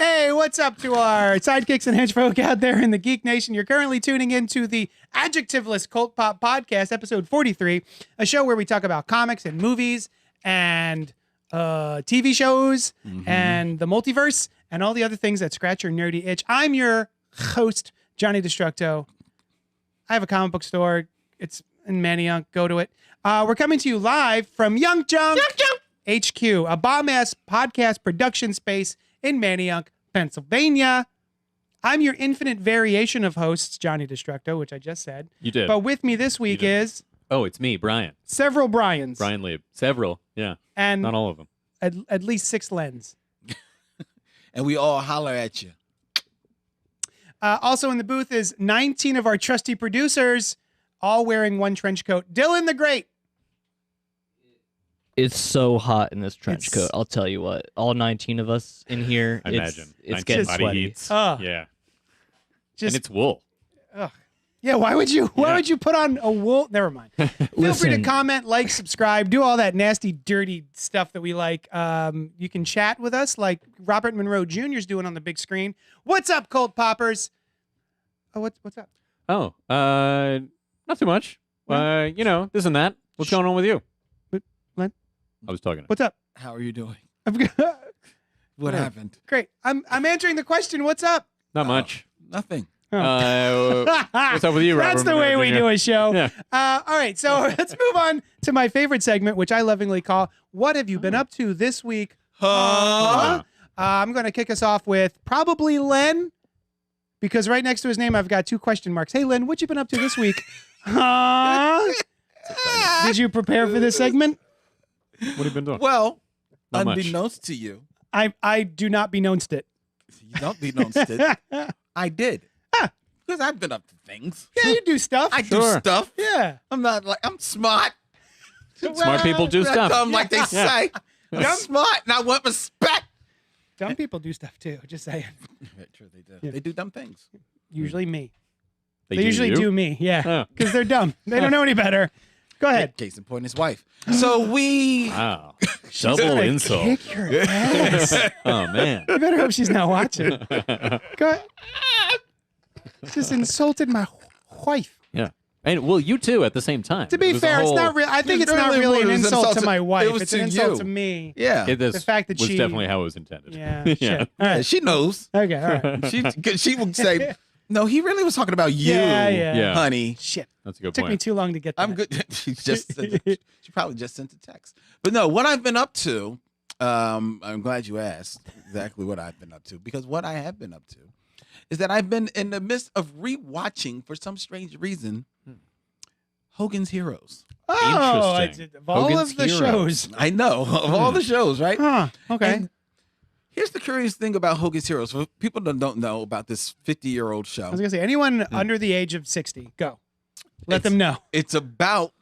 Hey, what's up to our sidekicks and henchfolk out there in the Geek Nation? You're currently tuning into the Adjectiveless Cult Pop Podcast, episode 43, a show where we talk about comics and movies and TV shows and the multiverse and all the other things that scratch your nerdy itch. I'm your host, Johnny Destructo. I have a comic book store. It's in Manayunk. Go to it. We're coming to you live from Young Junk HQ, a bomb-ass podcast production space in Manayunk, Pennsylvania. I'm your infinite variation of hosts, Johnny Destructo, which I just said. You did. But with me this week is... Oh, it's me, Brian. Several Brians. Brian Lieb. Several, yeah. And not all of them. At least 6 Lens. And we all holler at you. Also in the booth is 19 of our trusty producers, all wearing one trench coat. Dylan the Great. It's so hot in this trench coat. I'll tell you what. All 19 of us in here. I imagine. It's getting body sweaty. heats. And Yeah. it's wool. Yeah, why would you put on a wool? Never mind. Feel free to comment, like, subscribe, do all that nasty, dirty stuff that we like. You can chat with us like Robert Monroe Jr. is doing on the big screen. What's up, Cult Poppers? Oh, what's up? Oh, not too much. This and that. What's going on with you? Len? I was talking. What's up? How are you doing? What What happened? Great. I'm answering the question. What's up? Not much. Nothing. What's up with you, Robert? That's the way we do a show. Yeah. All right, so let's move on to my favorite segment, which I lovingly call "What Have You Been Up To This Week?" I'm going to kick us off with probably Len, because right next to his name I've got 2 question marks. Hey, Len, what you been up to this week? Did you prepare for this segment? What have you been doing? Well, Not much. unbeknownst to you, I do not beknownst it. you don't beknownst it. I did. Because I've been up to things. Yeah, you do stuff. I Sure. do stuff. Yeah. I'm not like, I'm smart. Smart people do Not stuff. dumb like they say. I'm smart and I want respect. Dumb people do stuff too. Just saying. Yeah, true, they do. Yeah. They do dumb things. Usually me. They They usually you? do me. Yeah. Oh. Because they're dumb. They don't know any better. Go ahead. Case in point, his wife. So we... Wow. She's Double gonna insult. Kick your ass. Oh, man. You better hope she's not watching. Go ahead. Just insulted my wife. Yeah. And, well, you too at the same time. To be fair, it's not real. I think it's not really really an was an insult insult to to- my wife. it was It's an to insult you. to me. Yeah. The fact that was she- definitely how it was intended. Yeah. Yeah. Shit. All Yeah, right. she knows. Okay. All right. She would say, no, he really was talking about you, Yeah. honey. Shit. That's a good Took me point. too long to get that. I'm good. She probably just sent a text. But no, what I've been up to, I'm glad you asked exactly what I've been up to, because what I have been up to is that I've been in the midst of rewatching, for some strange reason, Hogan's Heroes. Oh, Interesting. it's of all Hogan's of the Heroes. shows. I know, of all the shows, right? Huh. Okay. And here's the curious thing about Hogan's Heroes. For people that don't know about this 50-year-old show, I was gonna say anyone under the age of 60, go. Let It's- them know. It's about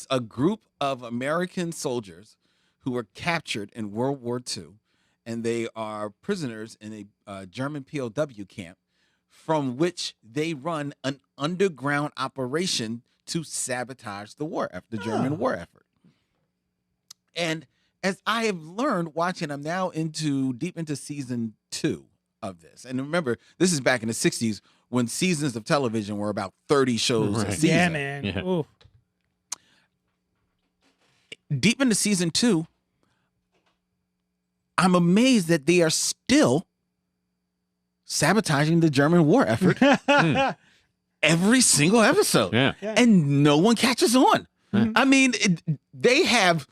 a group of American soldiers who were captured in World War II, and they are prisoners in a German POW camp, from which they run an underground operation to sabotage the war effort, the German war effort. And as I have learned watching, I'm now deep into season 2 of this. And remember, this is back in the 60s when seasons of television were about 30 shows a Right. season. Yeah, man. Yeah. Ooh. Deep into season 2, I'm amazed that they are still sabotaging the German war effort every single episode. Yeah. And no one catches on. Mhm. I mean, they have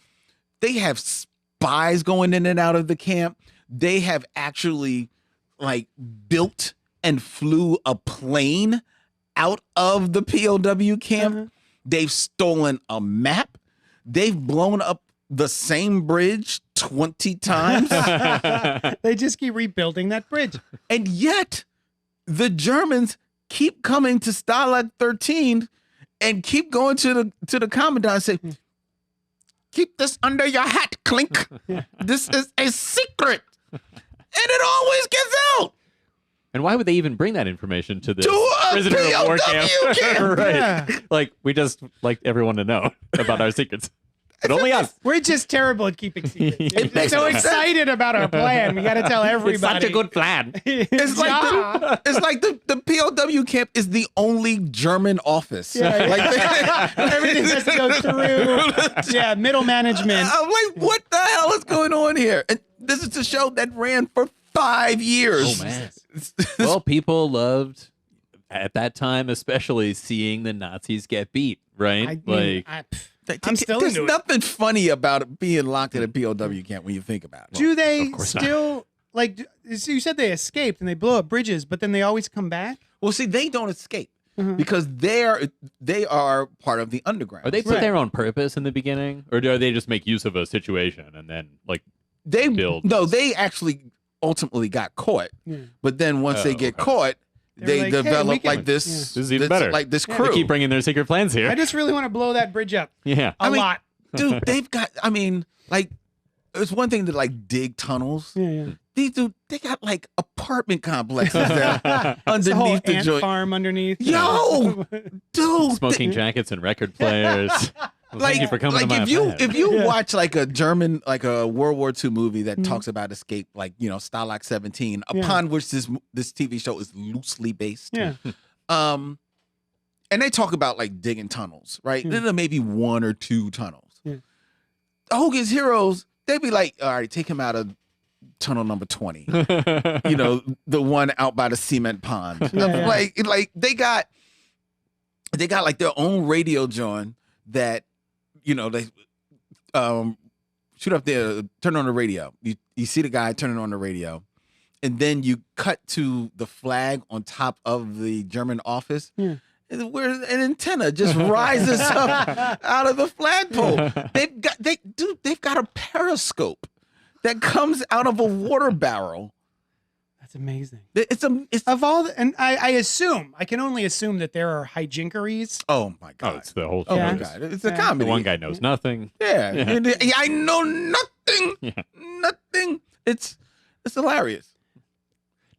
spies going in and out of the camp. They have actually like built and flew a plane out of the POW camp. Uh-huh. They've stolen a map. They've blown up the same bridge 20 times. They just keep rebuilding that bridge. And yet the Germans keep coming to Stalag 13 and keep going to the commandant and say, keep this under your hat, Clink. This is a secret. And it always gets out. And why would they even bring that information to the To a prisoner of war POW camp. right. Yeah. Like, we just like everyone to know about our secrets. but only us. We're just terrible at keeping secrets. We're It makes so no sense. excited about our plan. We got to tell everybody. It's such a good plan. It's like the POW camp is the only German office. Yeah, Like everything has to go through. Yeah, middle management. I'm like, what the hell is going on here? And this is a show that ran for 5 years. Oh man. Well, people loved at that time, especially seeing the Nazis get beat. Right? I'm still There's into it. nothing funny about being locked in a POW camp when you think about it. Do they of course not. still so you said they escaped and they blow up bridges, but then they always come back? Well, see, they don't escape because they are part of the underground. Are they put there on purpose in the beginning, or do they just make use of a situation and then build? No, they actually ultimately got caught. Yeah. But then once they get caught, They're they like, hey, develop we can- like this. This is even better. Like this Yeah. crew. They keep bringing their secret plans here. I just really want to blow that bridge up Yeah. a lot. Dude, they've got. I mean, like, it's one thing to like dig tunnels. Yeah. These dude, they got like apartment complexes there It's a whole underneath the ant joint. farm underneath. Yo, dude, Smoking jackets and record players. Well, thank you for coming to my plan. if you watch like a German, like a World War II movie that talks about escape, like Stalag 17, upon which this TV show is loosely based. Yeah. And they talk about like digging tunnels, right? Then there may be 1 or 2 tunnels. Yeah. Hogan's Heroes, they'd be like, all right, take him out of tunnel number 20. The one out by the cement pond. Yeah. Like they got like their own radio joint that they shoot up there, turn on the radio. You see the guy turning on the radio, and then you cut to the flag on top of the German office. Yeah. Where an antenna just rises up out of the flagpole. They've got a periscope that comes out of a water barrel. That's amazing. It's Of all, and I can only assume that there are hijinkeries. oh my god. Oh, it's the whole show. Oh my Yeah. god. It's a Yeah. comedy. The one guy knows nothing. Yeah. Yeah. I know nothing. Yeah. Nothing. It's hilarious.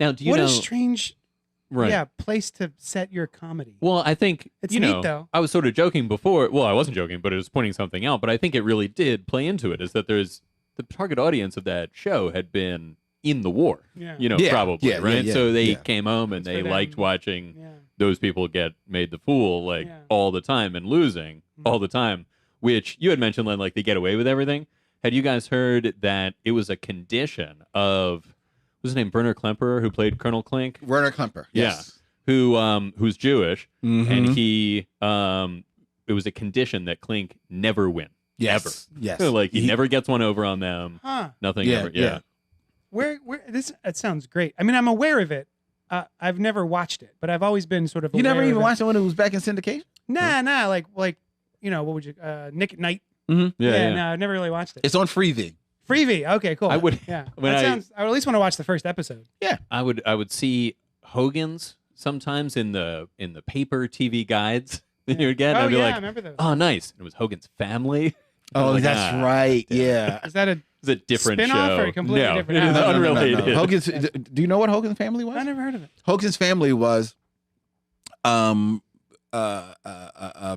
Now, do you What know? a strange, Right. place to set your comedy. Well, I think It's you neat, know, though. I was sort of joking before. Well, I wasn't joking, but it was pointing something out. But I think it really did play into it. Is that there's the target audience of that show had been in the war. Yeah. Yeah, Probably yeah, right. yeah, So they yeah. came home and It's they for liked them. watching Yeah. those people get made the fool Yeah. all the time and losing all the time. Which you had mentioned, Len, like they get away with everything. Had you guys heard that it was a condition of what was his name, Werner Klemperer, who played Colonel Klink? Werner Klemper. Yes. Who's Jewish, Mhm. and he it was a condition that Klink never win. Yes. Ever. Yes. So, like he never gets one over on them. Huh. Nothing Yeah, ever. yeah. Yeah. Where it sounds great. I mean, I'm aware of it. I've never watched it, but I've always been sort of. You never aware even of it. watched it when it was back in syndication? Nah, like what would you Nick at Night? Yeah. No, I've never really watched it. It's on Freevee. Freebie. Okay, cool. I would- Yeah. when That I- sounds. I would at least want to watch the first episode. I would see Hogan's sometimes in the paper TV guides that you would get. And Oh I'd be yeah, I like, remember those. oh, nice. And it was Hogan's Family. Oh, Like, that's ah, right. damn. Yeah. Is that a? It's a different Spin-off show. or completely no, different? it is No, unrelated. Hogan's. Do you know what Hogan's Family was? I never heard of it. Hogan's Family was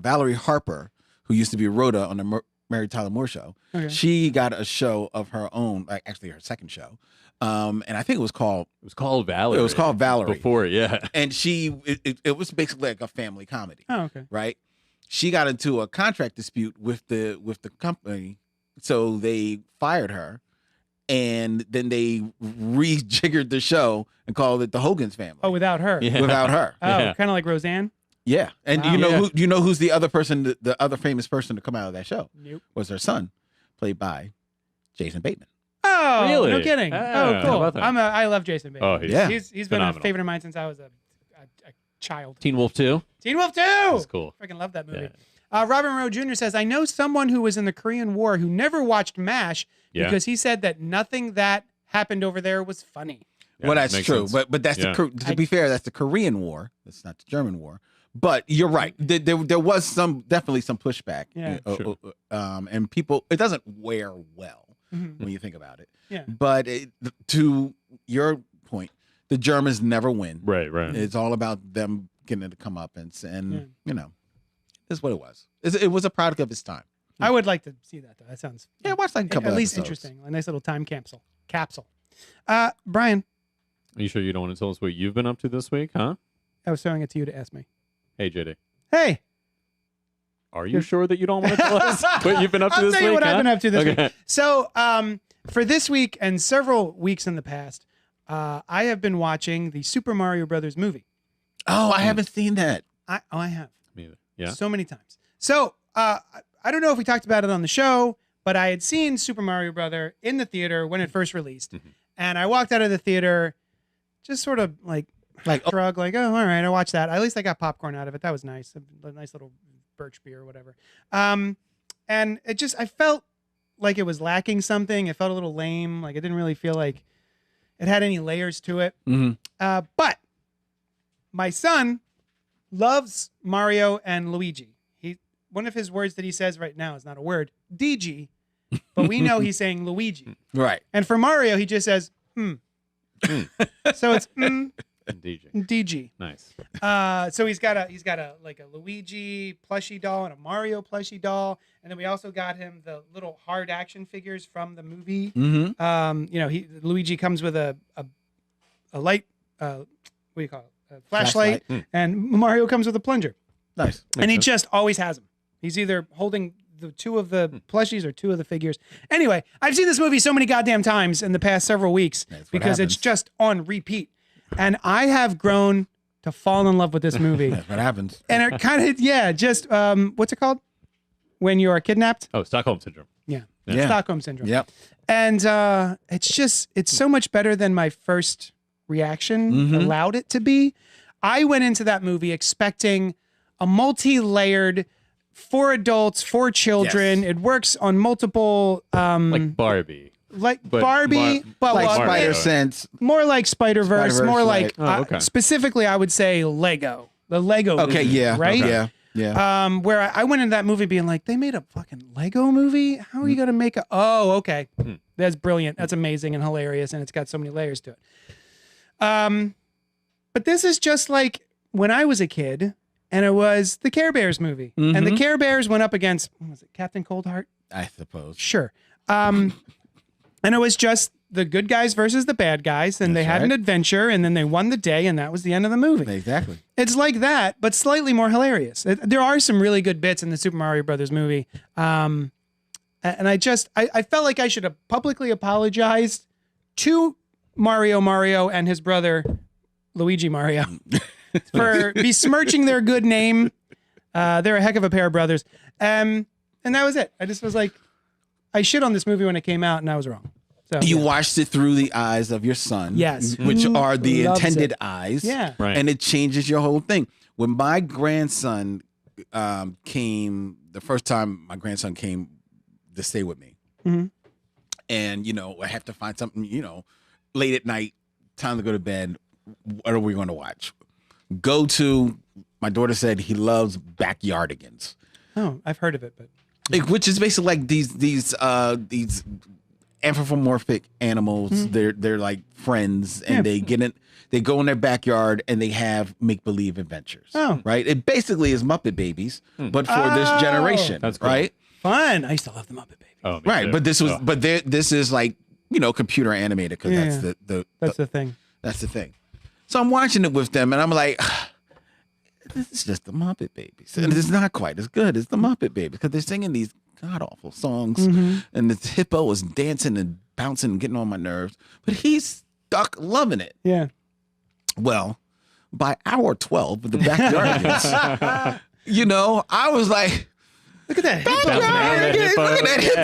Valerie Harper, who used to be Rhoda on the Mary Tyler Moore show. Okay. She got a show of her own, like actually her second show, and I think it was called. It was called Valerie. It was called Valerie. Before, yeah. And it was basically like a family comedy, Oh, okay. right? She got into a contract dispute with the company, so they fired her, and then they rejiggered the show and called it the Hogan's Family. Oh, without her. Yeah. Without her. Oh, Yeah. kind of like Roseanne. Yeah, and Wow. do you know who's the other person, the other famous person to come out of that show? Nope. Was her son, played by Jason Bateman. Oh, Really? no kidding. Ah, Oh, how cool. about that? I love Jason Bateman. Oh, he's Yeah. He's been a phenomenal. favorite of mine since I was a child. Teen Wolf 2. Teen Wolf 2. That's cool. Freaking love that movie. Yeah. Robert Monroe Jr. says, I know someone who was in the Korean War who never watched MASH Yeah. because he said that nothing that happened over there was funny. Yeah, Well, that's makes true, sense. but that's Yeah. to be fair, that's the Korean War. That's not the German War. But you're right. There was definitely some pushback. Yeah. Sure. And people, it doesn't wear well Mhm. when you think about it. Yeah. But to your point, the Germans never win. Right. It's all about them getting to come up and Yeah. you know, that's what it was. It was a product of its time. I would like to see that though. That sounds watch like a couple at least episodes. interesting. A nice little time capsule. Brian, Are you sure you don't want to tell us what you've been up to this week, huh? I was throwing it to you to ask me. Hey, JD. Hey, Are you sure that you don't want to tell us what you've been up to I'll this tell you week? what I've huh? been up to this Okay. week. So, for this week and several weeks in the past, I have been watching the Super Mario Brothers movie. Oh, I haven't seen that. I have. Me either. Yeah. So many times. So, I don't know if we talked about it on the show, but I had seen Super Mario Brother in the theater when it first released. And I walked out of the theater just sort of like shrug, like, oh, all right, I watched that. At least I got popcorn out of it. That was nice. A nice little birch beer or whatever. And it just, I felt like it was lacking something. It felt a little lame. Like it didn't really feel like it had any layers to it. But my son loves Mario and Luigi. One of his words that he says right now is not a word, DG, but we know he's saying Luigi. Right. And for Mario, he just says, So it's DJ. DG. Nice. So he's got a like a Luigi plushie doll and a Mario plushie doll, and then we also got him the little hard action figures from the movie. Luigi comes with a light, what do you call it? A flashlight, and Mario comes with a plunger. Nice. And he just always has them. He's either holding the two of the plushies or two of the figures. Anyway, I've seen this movie so many goddamn times in the past several weeks because it's just on repeat. And I have grown to fall in love with this movie. That's what happens. And it kind of, just, what's it called? When you are kidnapped? Oh, Stockholm Syndrome. Yeah. Yeah. Stockholm Syndrome. Yep. And it's so much better than my first reaction allowed it to be. I went into that movie expecting a multi-layered, for adults, for children. Yes. It works on multiple, Like Barbie. like but Barbie, but Like Mario. Spider-Sense. more like Spider-Verse, Spider-Verse, more like, right. Oh, okay. specifically, I would say Lego. The Lego Okay, movie, yeah. right? Yeah. Yeah. Where I went into that movie being like, they made a fucking Lego movie? How are you going to make a... Oh, okay. That's brilliant. That's amazing and hilarious, and it's got so many layers to it. But this is just like when I was a kid, and it was the Care Bears movie. And the Care Bears went up against, what was it, Captain Coldheart? I suppose. Sure. And it was just the good guys versus the bad guys, and they had an adventure, and then they won the day, and that was the end of the movie. Exactly. It's like that, but slightly more hilarious. There are some really good bits in the Super Mario Brothers movie. And I felt like I should have publicly apologized to Mario and his brother, Luigi Mario, for besmirching their good name. They're a heck of a pair of brothers. And that was it. I just was like, I shit on this movie when it came out, and I was wrong. So, You watched it through the eyes of your son. Yes. Which Who are the loves intended it. eyes. Yeah. Right. And it changes your whole thing. When my grandson came, the first time my grandson came to stay with me, and, I have to find something, late at night, time to go to bed. What are we going to watch? My daughter said he loves Backyardigans. Oh, I've heard of it, but Which is basically like these anthropomorphic animals. They're like friends, and they go in their backyard and they have make believe adventures. Oh. Right. It basically is Muppet Babies, but for this generation. That's cool. right. fun. I used to love the Muppet Babies. Oh, me Right. too. But this was, Oh. but this is like computer animated because Yeah. that's That's the thing. the thing. So I'm watching it with them, and I'm like, this is just the Muppet Babies. And it's not quite as good as the Muppet Babies because they're singing these god-awful songs, and this hippo is dancing and bouncing and getting on my nerves. But he's stuck loving it. Yeah. Well, by hour 12 with the Backyardigans, I was like, Look at that. Bouncing around that hippo. look at that hip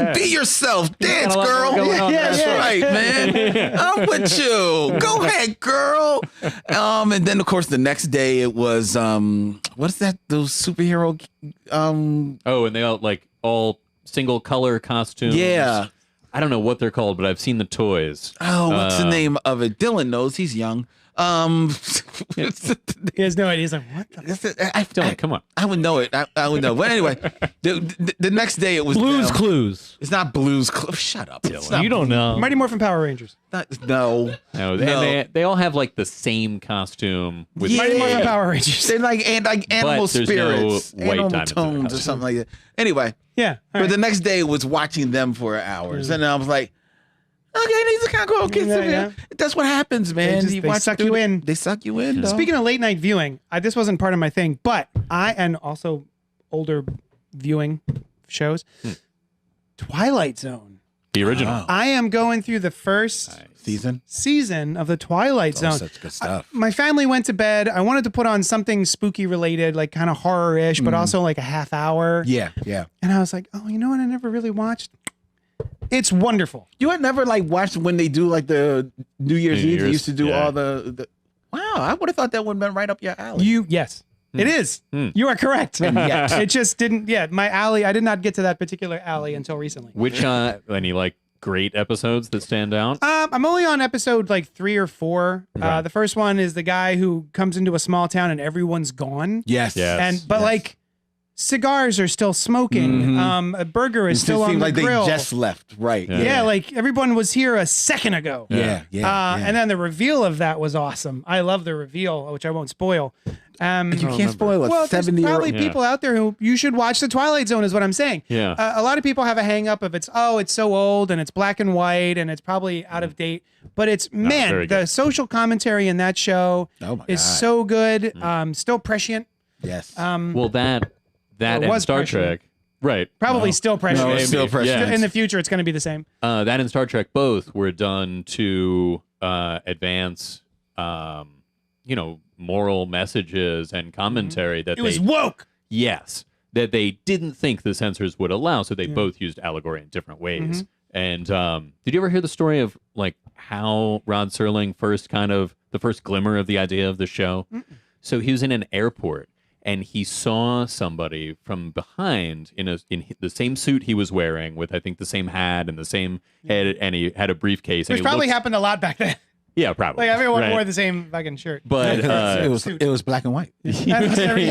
hippo. Be yourself. Dance, got a lot girl. going on That's there. right, man. I'm with you. Go ahead, girl. And then of course the next day it was what is that? Those superhero Oh, and they all single color costumes. yeah. I don't know what they're called, but I've seen the toys. Oh, what's the name of it? Dylan knows. He's young. He has no idea. He's like, what the? Dylan, come on. I would know it. I would know. But anyway, the next day it was Blue's them. Clues. It's not Blue's Clues. Shut up. It's not You don't know. Mighty Morphin Power Rangers. No. They all have like the same costume with Yeah. Mighty Morphin Power Rangers. They're like animal there's spirits, no white animal diamonds in their tones, or costume. something like that. Anyway, Yeah. all but right. the next day was watching them for hours, and I was like, okay, these are kind of cool kids. Yeah. That's what happens, man. They suck you in. They suck you in. Dog. Speaking of late night viewing, this wasn't part of my thing, but and also older viewing shows, Twilight Zone. the original. Oh. I am going through the first season of the Twilight Zone. Such good stuff. My family went to bed. I wanted to put on something spooky related, like kind of horror-ish, but also like a half hour. Yeah. And I was like, oh, you know what? I never really watched. It's wonderful. You had never like watched when they do like the New Year's Eve. They used to do yeah. all the. Wow, I would have thought that would have been right up your alley. Yes, it is. You are correct. Yes. It just didn't. Yeah, my alley. I did not get to that particular alley until recently. Which any like great episodes that stand out? I'm only on episode like 3 or 4. Right. The first one is the guy who comes into a small town and everyone's gone. Yes. But like cigars are still smoking. A burger is still on the like grill. they just left. Right. Yeah, like everyone was here a second ago. Yeah. And then the reveal of that was awesome. I love the reveal, which I won't spoil. You can't spoil Well, a there's 70-year-old. probably people out there who you should watch The Twilight Zone is what I'm saying. Yeah. A lot of people have a hang up of it's so old and it's black and white and it's probably out of date. But it's, very the good. social commentary in that show Oh my is God. so good. Still prescient. Yes. Well, that It and was Star prescient. Trek, right? Probably still prescient. No, it's still Maybe. prescient. Yeah. In the future, it's going to be the same. That and Star Trek both were done to advance, moral messages and commentary that It was woke. yes, that they didn't think the censors would allow. So they both used allegory in different ways. And did you ever hear the story of like how Rod Serling the first glimmer of the idea of the show? So he was in an airport and he saw somebody from behind in the same suit he was wearing with I think the same hat and the same head, and he had a briefcase. Which and he probably looked- happened a lot back then. Yeah, probably. Like everyone right. wore the same fucking shirt. But it was black and white. exactly.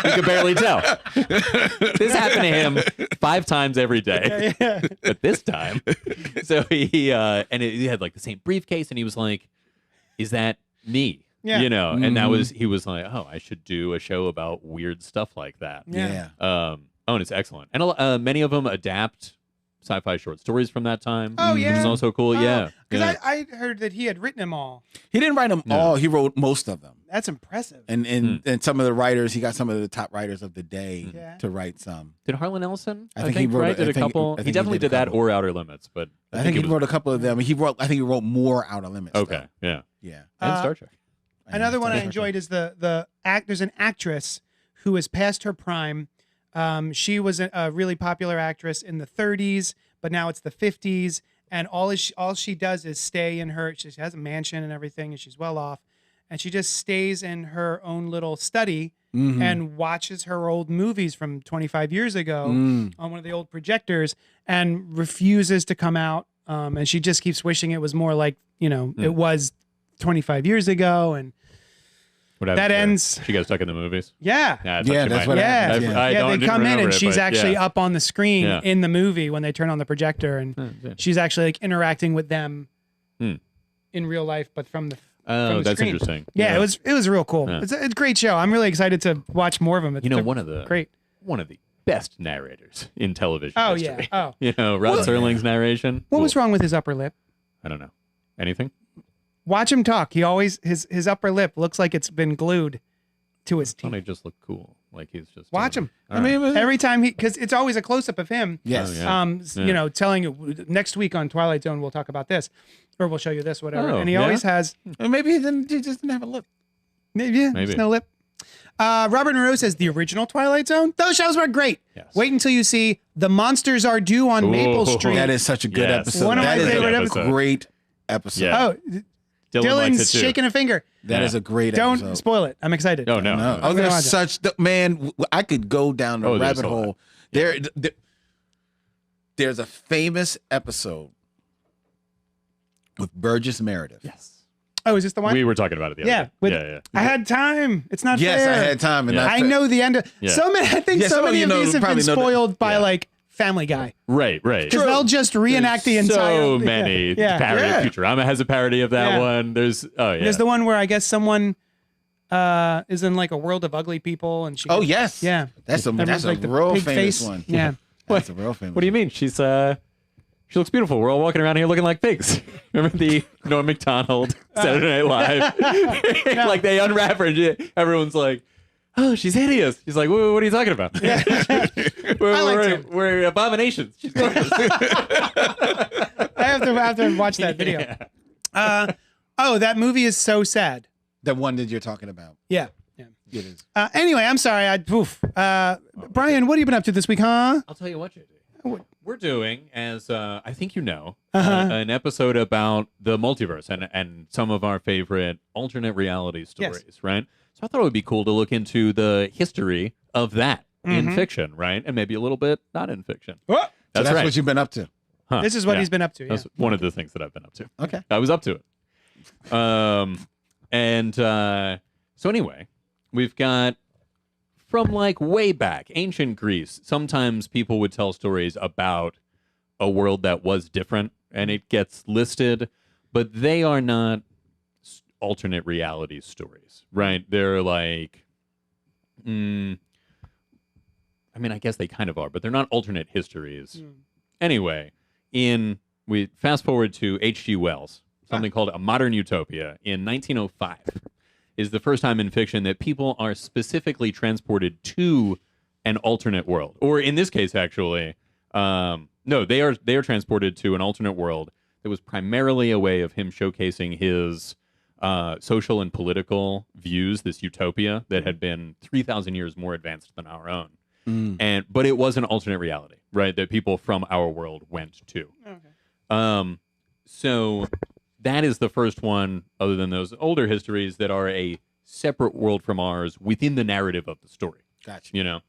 You could barely tell. This happened to him 5 times every day. But this time, so he had like the same briefcase, and he was like, "Is that me?" Yeah. And that was he was like, "Oh, I should do a show about weird stuff like that." Yeah. And it's excellent, and many of them adapt sci-fi short stories from that time. Oh, which yeah? is also cool. Yeah, Because yeah. I heard that he had written them all. He didn't write them all. He wrote most of them. That's impressive. And some of the writers, he got some of the top writers of the day Yeah. to write some. Did Harlan Ellison? I think he wrote- right? Did I a think- couple. I think He he definitely did a did that couple. or Outer Limits, but I think he it was- wrote a couple of them. I think he wrote more Outer Limits. Okay, though. yeah, Yeah. and Star Trek. Another one I Star enjoyed is there's an actress who is past her prime. She was a really popular actress in the 30s, but now it's the 50s, and all she does is stay in her. She has a mansion and everything, and she's well off, and she just stays in her own little study and watches her old movies from 25 years ago on one of the old projectors, and refuses to come out. And she just keeps wishing it was more like it was 25 years ago, and What happened that to her? ends. She got stuck in the movies. Yeah. Yeah, I thought Yeah, she that's might- what Yeah, happens, yeah. I don't- they didn't come in remember and it, she's but actually yeah. up on the screen Yeah. in the movie when they turn on the projector, and yeah. she's actually like interacting with them Hmm. in real life, but from the Oh, from the that's screen. interesting. Yeah, it was real cool. Yeah. It's a great show. I'm really excited to watch more of them. They're one of the great. one of the best narrators in television Oh history. yeah. Oh, Rod Serling's narration. what was Cool. wrong with his upper lip? I don't know. Anything? Watch him talk. He always his upper lip looks like it's been glued to his Thought teeth. he just looked cool. Like he's just Watch doing him. it. All right. Every time because it's always a close up of him. Yes. Oh, yeah. Yeah. Telling you next week on Twilight Zone we'll talk about this, or we'll show you this, whatever. Oh, and he yeah? always has Or maybe he just didn't have a lip. maybe Maybe. there's no lip. Robert Monroe says the original Twilight Zone. Those shows were great. Yes. Wait until you see The Monsters Are Due on Maple Ooh. Street. That is such a good Yes. episode. One of That my is favorite a episodes. great episode. Yeah. Oh, Dylan likes Dylan's it too. shaking a finger. That is a great Don't episode. spoil it. I'm excited. Oh no. No. I'm Oh, gonna watch there's it. such man. I could go down the Oh, there's rabbit a lot. hole. There's a famous episode with Burgess Meredith. Yes. Oh, is this the one? We were talking about it the other Yeah, day. with- Yeah. I had time. It's not Yes, fair. I had time, and Yeah. I know the end of Yeah. so many. I think Yeah, so some of many you of know- these have been probably know that- spoiled by Yeah. like Family Guy Right. because they'll just reenact the entire. So many Yeah. parody. Yeah. Futurama has a parody of that Yeah. one. There's There's the one where I guess someone is in like a world of ugly people, and she. Oh yes. Yeah. That's a Everyone's like the real pig famous face. one. Yeah. That's a real famous. What do you mean? She looks beautiful. We're all walking around here looking like pigs. Remember the Norm Macdonald Saturday Night Live? Like they unwrap her and everyone's like, "Oh, she's hideous." She's like, "What are you talking about?" We're abominations. She's gorgeous. I have to watch that video. Yeah. That movie is so sad. The one that you're talking about. Yeah. Yeah. It is. Anyway, I'm sorry. Brian, what have you been up to this week, huh? I'll tell you what, JD. We're doing, as I think you know, Uh-huh. an episode about the multiverse and some of our favorite alternate reality stories, right? So I thought it would be cool to look into the history of that in fiction, right? And maybe a little bit not in fiction. Oh, So that's right. what you've been up to. Huh, this is what yeah. he's been up to. Yeah. That's one of the things that I've been up to. Okay. I was up to it. So anyway, we've got from like way back, ancient Greece, sometimes people would tell stories about a world that was different and it gets listed, but they are not alternate reality stories, right? They're like, I mean, I guess they kind of are, but they're not alternate histories. Anyway, we fast forward to H.G. Wells, something called A Modern Utopia in 1905 is the first time in fiction that people are specifically transported to an alternate world. Or in this case, actually, no, they are transported to an alternate world that was primarily a way of him showcasing his social and political views, this utopia that had been 3,000 years more advanced than our own. But it was an alternate reality, right, that people from our world went to. Okay. So that is the first one, other than those older histories, that are a separate world from ours within the narrative of the story. Gotcha. You know?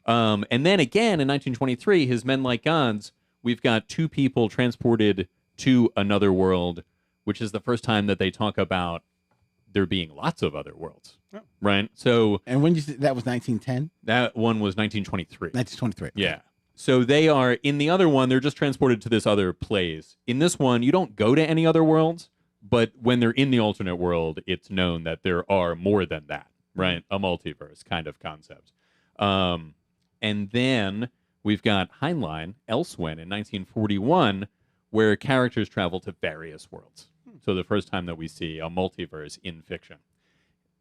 And then again, in 1923, his Men Like Gods, we've got two people transported to another world, which is the first time that they talk about there being lots of other worlds. Oh. Right? So And when you said that was 1910, that one was 1923. 1923. Yeah. So they are, in the other one, they're just transported to this other place. In this one, you don't go to any other worlds, but when they're in the alternate world, it's known that there are more than that, right? A multiverse kind of concept. And then we've got Heinlein, Elsewhere in 1941, where characters travel to various worlds. So the first time that we see a multiverse in fiction.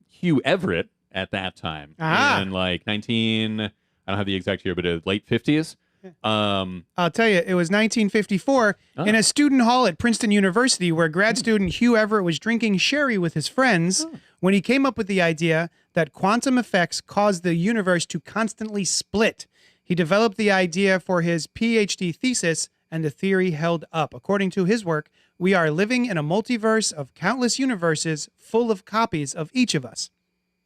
Hugh Everett, at that time, in like I don't have the exact year, but late 50s. I'll tell you, it was 1954 in a student hall at Princeton University where grad student Hugh Everett was drinking sherry with his friends when he came up with the idea that quantum effects cause the universe to constantly split. He developed the idea for his PhD thesis, and the theory held up. According to his work, we are living in a multiverse of countless universes full of copies of each of us.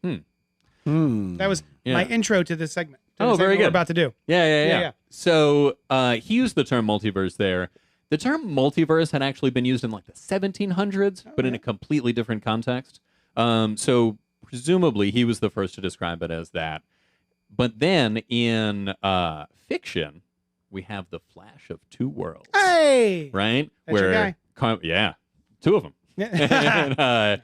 That was my intro to this segment. Very good. We're about to do. Yeah. So he used the term multiverse there. The term multiverse had actually been used in like the 1700s, but in a completely different context. So presumably he was the first to describe it as that. But then in fiction, we have the Flash of Two Worlds. Hey! Right? That's your guy. Two of them. And,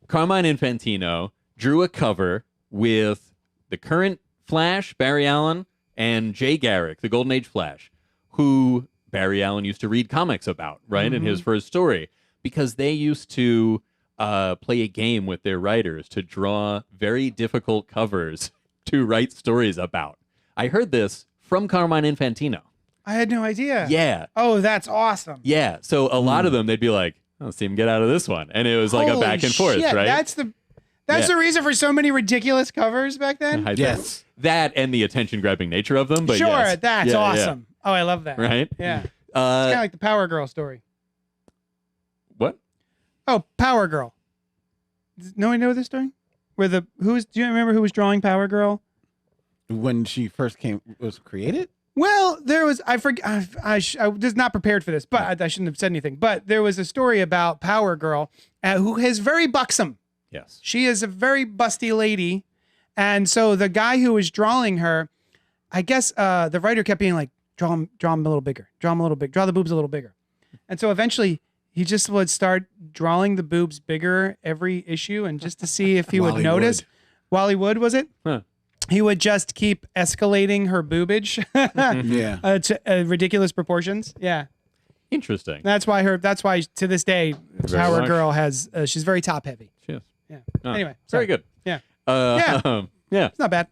Carmine Infantino drew a cover with the current Flash, Barry Allen, and Jay Garrick, the Golden Age Flash, who Barry Allen used to read comics about, right, in his first story, because they used to play a game with their writers to draw very difficult covers to write stories about. I heard this from Carmine Infantino. I had no idea. Yeah. Oh, that's awesome. Yeah. So a lot of them, they'd be like, "I'll see him get out of this one," and it was like a Holy back and forth, shit, right? That's the reason for so many ridiculous covers back then. Yes. That and the attention-grabbing nature of them. But Sure, yes. that's Yeah, awesome. Oh, I love that. Right? Yeah. It's kind of like the Power Girl story. What? Oh, Power Girl. Does no one know this story? Do you remember who was drawing Power Girl? When she first was created? Well, there was I forget I was not prepared for this, but I shouldn't have said anything. But there was a story about Power Girl who is very buxom. Yes. She is a very busty lady, and so the guy who was drawing her, I guess the writer kept being like, draw him a little bigger, draw him a little big, draw the boobs a little bigger, and so eventually he just would start drawing the boobs bigger every issue, and just to see if he would notice. Wally Wood, was it? Huh. He would just keep escalating her boobage to ridiculous proportions. Yeah. Interesting. That's why to this day, Very Power large. Girl has, she's very top heavy. She is. Yeah. Oh, Anyway. very sorry. good. Yeah. Yeah. Yeah. It's not bad.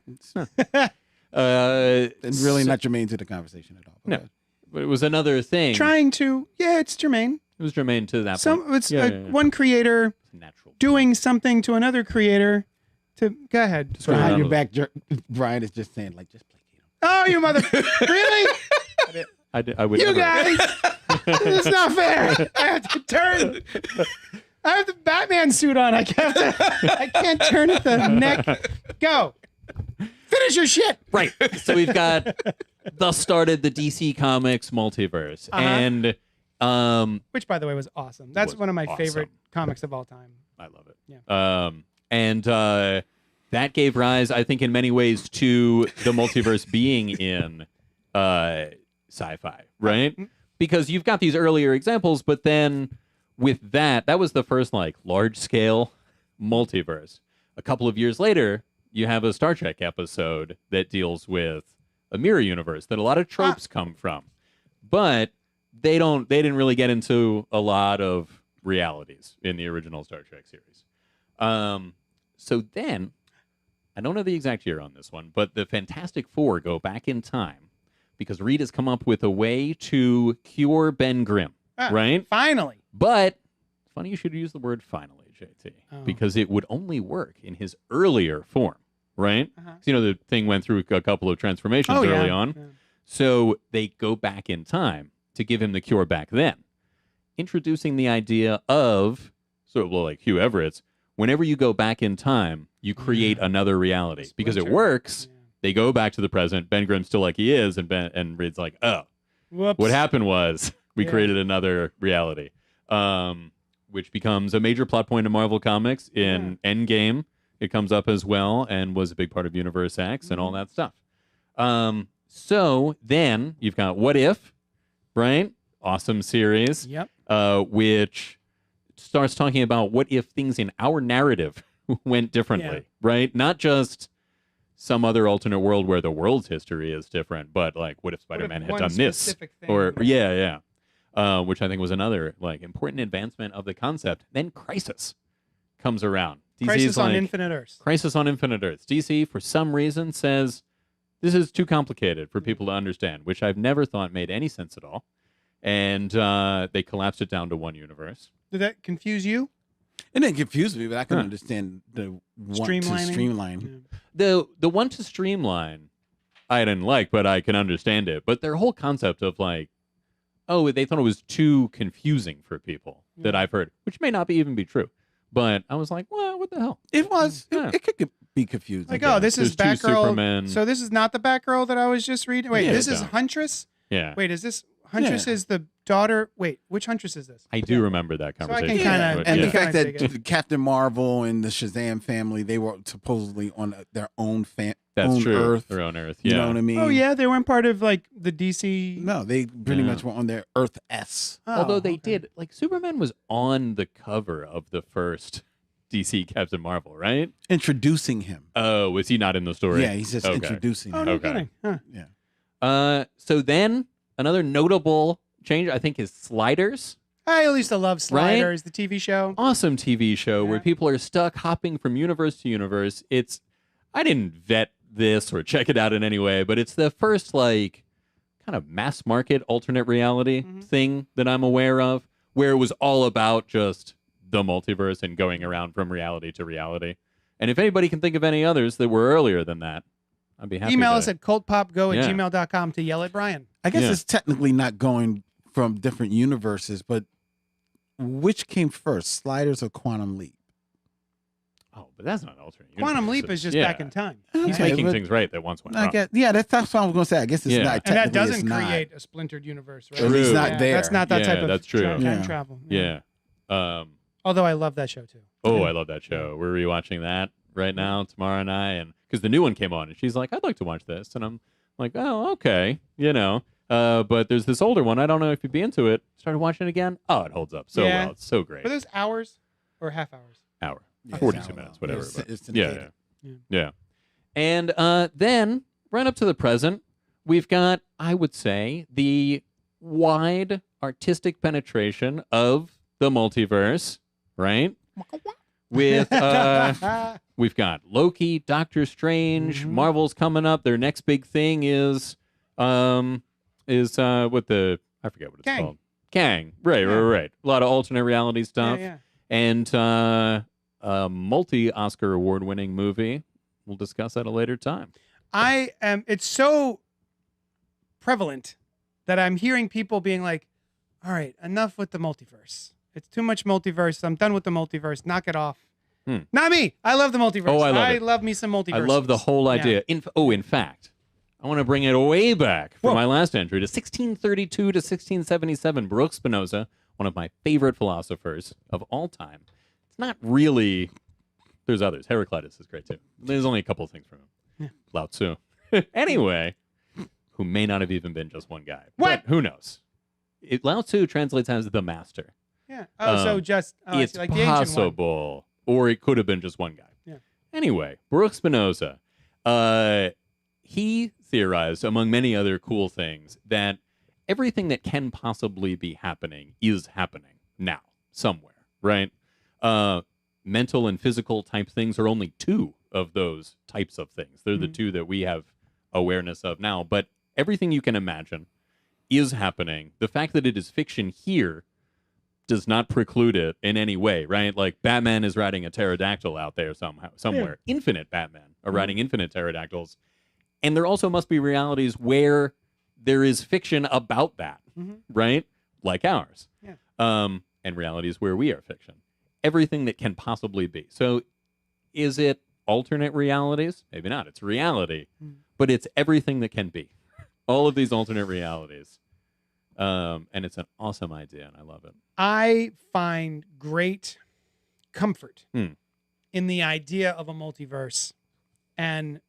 And really not germane to the conversation at all. No. But it was another thing. It's germane. It was germane to that point. It's one creator Natural. doing something to another creator go ahead. Behind your back, Brian is just saying, like, just placate him. Oh, you mother. Really? I would You never. guys. It's not fair. I have to turn. I have the Batman suit on. I can't turn at the neck. Go. Finish your shit. Right. So we've got thus started the DC Comics multiverse. And Which, by the way, was awesome. That's Was one of my awesome. favorite comics of all time. I love it. Yeah. And that gave rise, I think, in many ways to the multiverse being in sci-fi, right? Because you've got these earlier examples, but then with that was the first like large-scale multiverse. A couple of years later, you have a Star Trek episode that deals with a mirror universe that a lot of tropes come from, but they didn't really get into a lot of realities in the original Star Trek series. So then, I don't know the exact year on this one, but the Fantastic Four go back in time because Reed has come up with a way to cure Ben Grimm, right? Finally. But it's funny you should use the word finally, JT, because it would only work in his earlier form, right? 'Cause, the thing went through a couple of transformations early on. Yeah. So they go back in time to give him the cure back then, introducing the idea of, sort of like Hugh Everett's, whenever you go back in time, you create another reality. Because it Splinter. works, Yeah. they go back to the present, Ben Grimm's still like he is, and Reed's like, oh, Whoops. what happened was we Yeah. created another reality, which becomes a major plot point in Marvel Comics. In Endgame, it comes up as well and was a big part of Universe X and all that stuff. So then you've got What If, right? Awesome series, Yep. which starts talking about what if things in our narrative went differently, right? Not just some other alternate world where the world's history is different, but like what if Spider-Man had one done this? specific thing- Or which I think was another like important advancement of the concept. Then Crisis comes around. Crisis on like, Infinite Earths. Crisis on Infinite Earths. DC, for some reason, says this is too complicated for people to understand, which I've never thought made any sense at all. And they collapsed it down to one universe. Did that confuse you? It didn't confuse me, but I can understand the want to Streamlining? streamline. Yeah. The one to streamline, I didn't like, but I can understand it. But their whole concept of like, oh, they thought it was too confusing for people that I've heard, which may not even be true. But I was like, well, what the hell? It was. Yeah. It could be confusing. Like, oh, this is There's two Batgirl. Supermen. So this is not the Batgirl that I was just reading. Wait, Yeah, this is no. Huntress. Yeah, Wait, is this Huntress? Yeah. Is the daughter? Wait, which Huntress is this? I do remember that So I can conversation. kinda- but And yeah. the fact Kinda dig that Captain Marvel and the Shazam family, they were supposedly on their own that's own true. Earth. Their own Earth. You Yeah. know what I mean? Oh yeah, they weren't part of like the DC. No, they pretty Yeah. much were on their Earth S. Oh, Although they okay. did, like Superman was on the cover of the first DC Captain Marvel, right? Introducing him. Oh, was he not in the story? Yeah, he's just Okay. introducing Oh him. no Okay. kidding. Huh. Yeah. So then another notable change, I think, is Sliders. I used to love Sliders, the TV show. Awesome TV show where Yeah. people are stuck hopping from universe to universe. I didn't vet this or check it out in any way, but it's the first like kind of mass market alternate reality thing that I'm aware of, where it was all about just the multiverse and going around from reality to reality. And if anybody can think of any others that were earlier than that, I'd be happy Email to. us at cultpopgo Yeah. at gmail.com to yell at Brian. I guess Yeah. it's technically not going from different universes, but which came first, Sliders or Quantum Leap? Oh, but that's not an alternate universe. Quantum Leap is just Yeah. back in time. He's Okay, making but things right that once went I wrong. guess, yeah, that's what I was going to say. I guess it's Yeah. not. And that technically, doesn't it's not. create a splintered universe, right? At least not Yeah, there. That's not that Yeah, type of that's true. time Yeah. travel. Yeah. Although I love that show too. Oh, I love that show. We're rewatching that right now, Tamara and I, and because the new one came on, and she's like, "I'd like to watch this," and I'm like, "Oh, okay," But there's this older one. I don't know if you'd be into it. Started watching it again. Oh, it holds up so Yeah. well. It's so great. Were those hours or half hours? Hour, Yeah, 42 it's minutes, hour. whatever. It's- but- it's yeah, syndicated. yeah. And then right up to the present, we've got, I would say, the wide artistic penetration of the multiverse, right? With we've got Loki, Doctor Strange, Mhm. Marvel's coming up. Their next big thing is what the I forget what it's Kang. called. Kang. Right. A lot of alternate reality stuff. Yeah. And a multi-Oscar award-winning movie. We'll discuss at a later time. It's so prevalent that I'm hearing people being like, all right, enough with the multiverse. It's too much multiverse. I'm done with the multiverse. Knock it off. Not me. I love the multiverse. Oh, I love it. love me some multiverse. I love the whole idea. In fact, I want to bring it way back from my last entry to 1632 to 1677. Baruch Spinoza, one of my favorite philosophers of all time. It's not really... There's others. Heraclitus is great, too. There's only a couple of things from him. Yeah. Lao Tzu. Anyway, who may not have even been just one guy. What? But who knows? Lao Tzu translates as the master. Yeah. Oh, so just I It's see, like the ancient one. possible. Or it could have been just one guy. Yeah. Anyway, Baruch Spinoza, he theorized, among many other cool things, that everything that can possibly be happening is happening now, somewhere, right? Mental and physical type things are only two of those types of things. They're the two that we have awareness of now. But everything you can imagine is happening. The fact that it is fiction here does not preclude it in any way, right? Like Batman is riding a pterodactyl out there somewhere. Infinite Batman are riding infinite pterodactyls. And there also must be realities where there is fiction about that, right? Like ours. Yeah. And realities where we are fiction. Everything that can possibly be. So is it alternate realities? Maybe not. It's reality. But it's everything that can be. All of these alternate realities. And it's an awesome idea, and I love it. I find great comfort in the idea of a multiverse and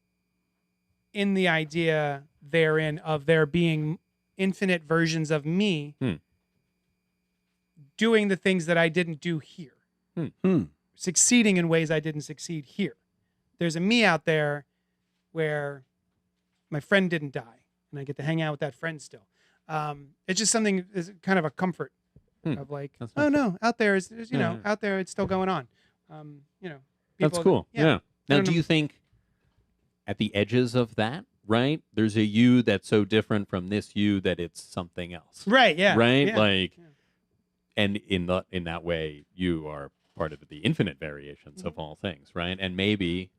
in the idea therein of there being infinite versions of me doing the things that I didn't do here, succeeding in ways I didn't succeed here. There's a me out there where my friend didn't die, and I get to hang out with that friend still. It's just something is kind of a comfort of like, That's oh nice. no, out there is Yeah. out there it's still going on. That's people- cool. Yeah. Now, don't do know. you think at the edges of that, right, there's a you that's so different from this you that it's something else? Right? Yeah. Right? Yeah. Like, and in that way, you are part of the infinite variations of all things, right? And maybe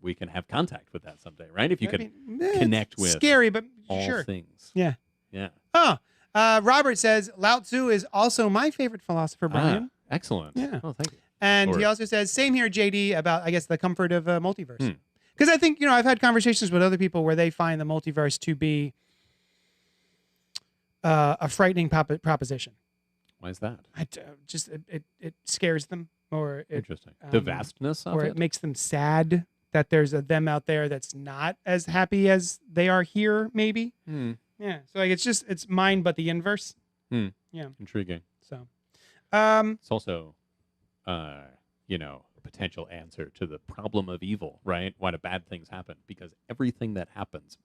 we can have contact with that someday, right? If you I could mean, it's connect with scary, but all sure. things. Yeah. Yeah. Oh, Robert says Lao Tzu is also my favorite philosopher, Brian. Excellent. Yeah. Oh, thank you. And he Or- also says, same here, JD, about, I guess, the comfort of multiverse. Because I think, I've had conversations with other people where they find the multiverse to be a frightening proposition. Why is that? It scares them, or it, Interesting. The um, vastness of or it? it makes them sad that there's a them out there that's not as happy as they are here, maybe. Yeah. So like it's mine, but the inverse. Yeah. Intriguing. So, It's also, a potential answer to the problem of evil, right? Why do bad things happen? Because everything that happens.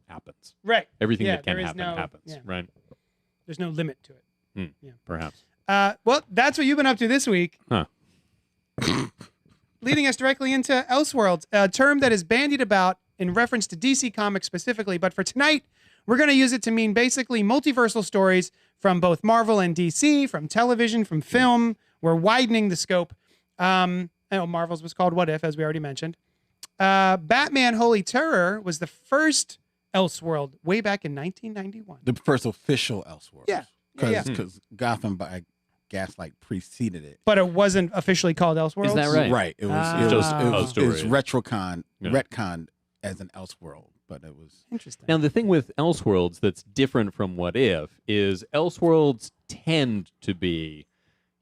right. Everything Yeah, that can there is happen no- happens, yeah. right? There's no limit to it. Perhaps. Well, that's what you've been up to this week. Huh. Leading us directly into Elseworlds, a term that is bandied about in reference to DC Comics specifically. But for tonight, we're going to use it to mean basically multiversal stories from both Marvel and DC, from television, from film. We're widening the scope. I know Marvel's was called What If, as we already mentioned. Batman Holy Terror was the first Elseworld way back in 1991. The first official Elseworlds. Yeah. Because Gotham by Gaslight preceded it. But it wasn't officially called Elseworlds? Is that right? Right. It was. Ah. It was. Just It a was, story. it was Yeah. retconned as an Elseworld, but it was. Interesting. Now, the thing with Elseworlds that's different from What If is Elseworlds tend to be,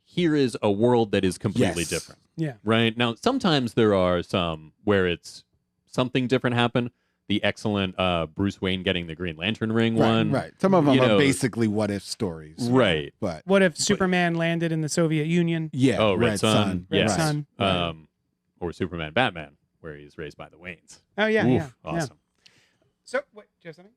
here is a world that is completely Yes. different. Yeah. Right? Now, sometimes there are some where it's something different happen. The excellent Bruce Wayne getting the Green Lantern ring one. Right. Some of them You are know, basically what if stories. Right. But What if Superman landed in the Soviet Union? yeah. Oh, Red Sun. Red Yes. Sun. Or Superman Batman, where he's raised by the Waynes. Oh, yeah, Oof, yeah. awesome. So, wait, do you have something?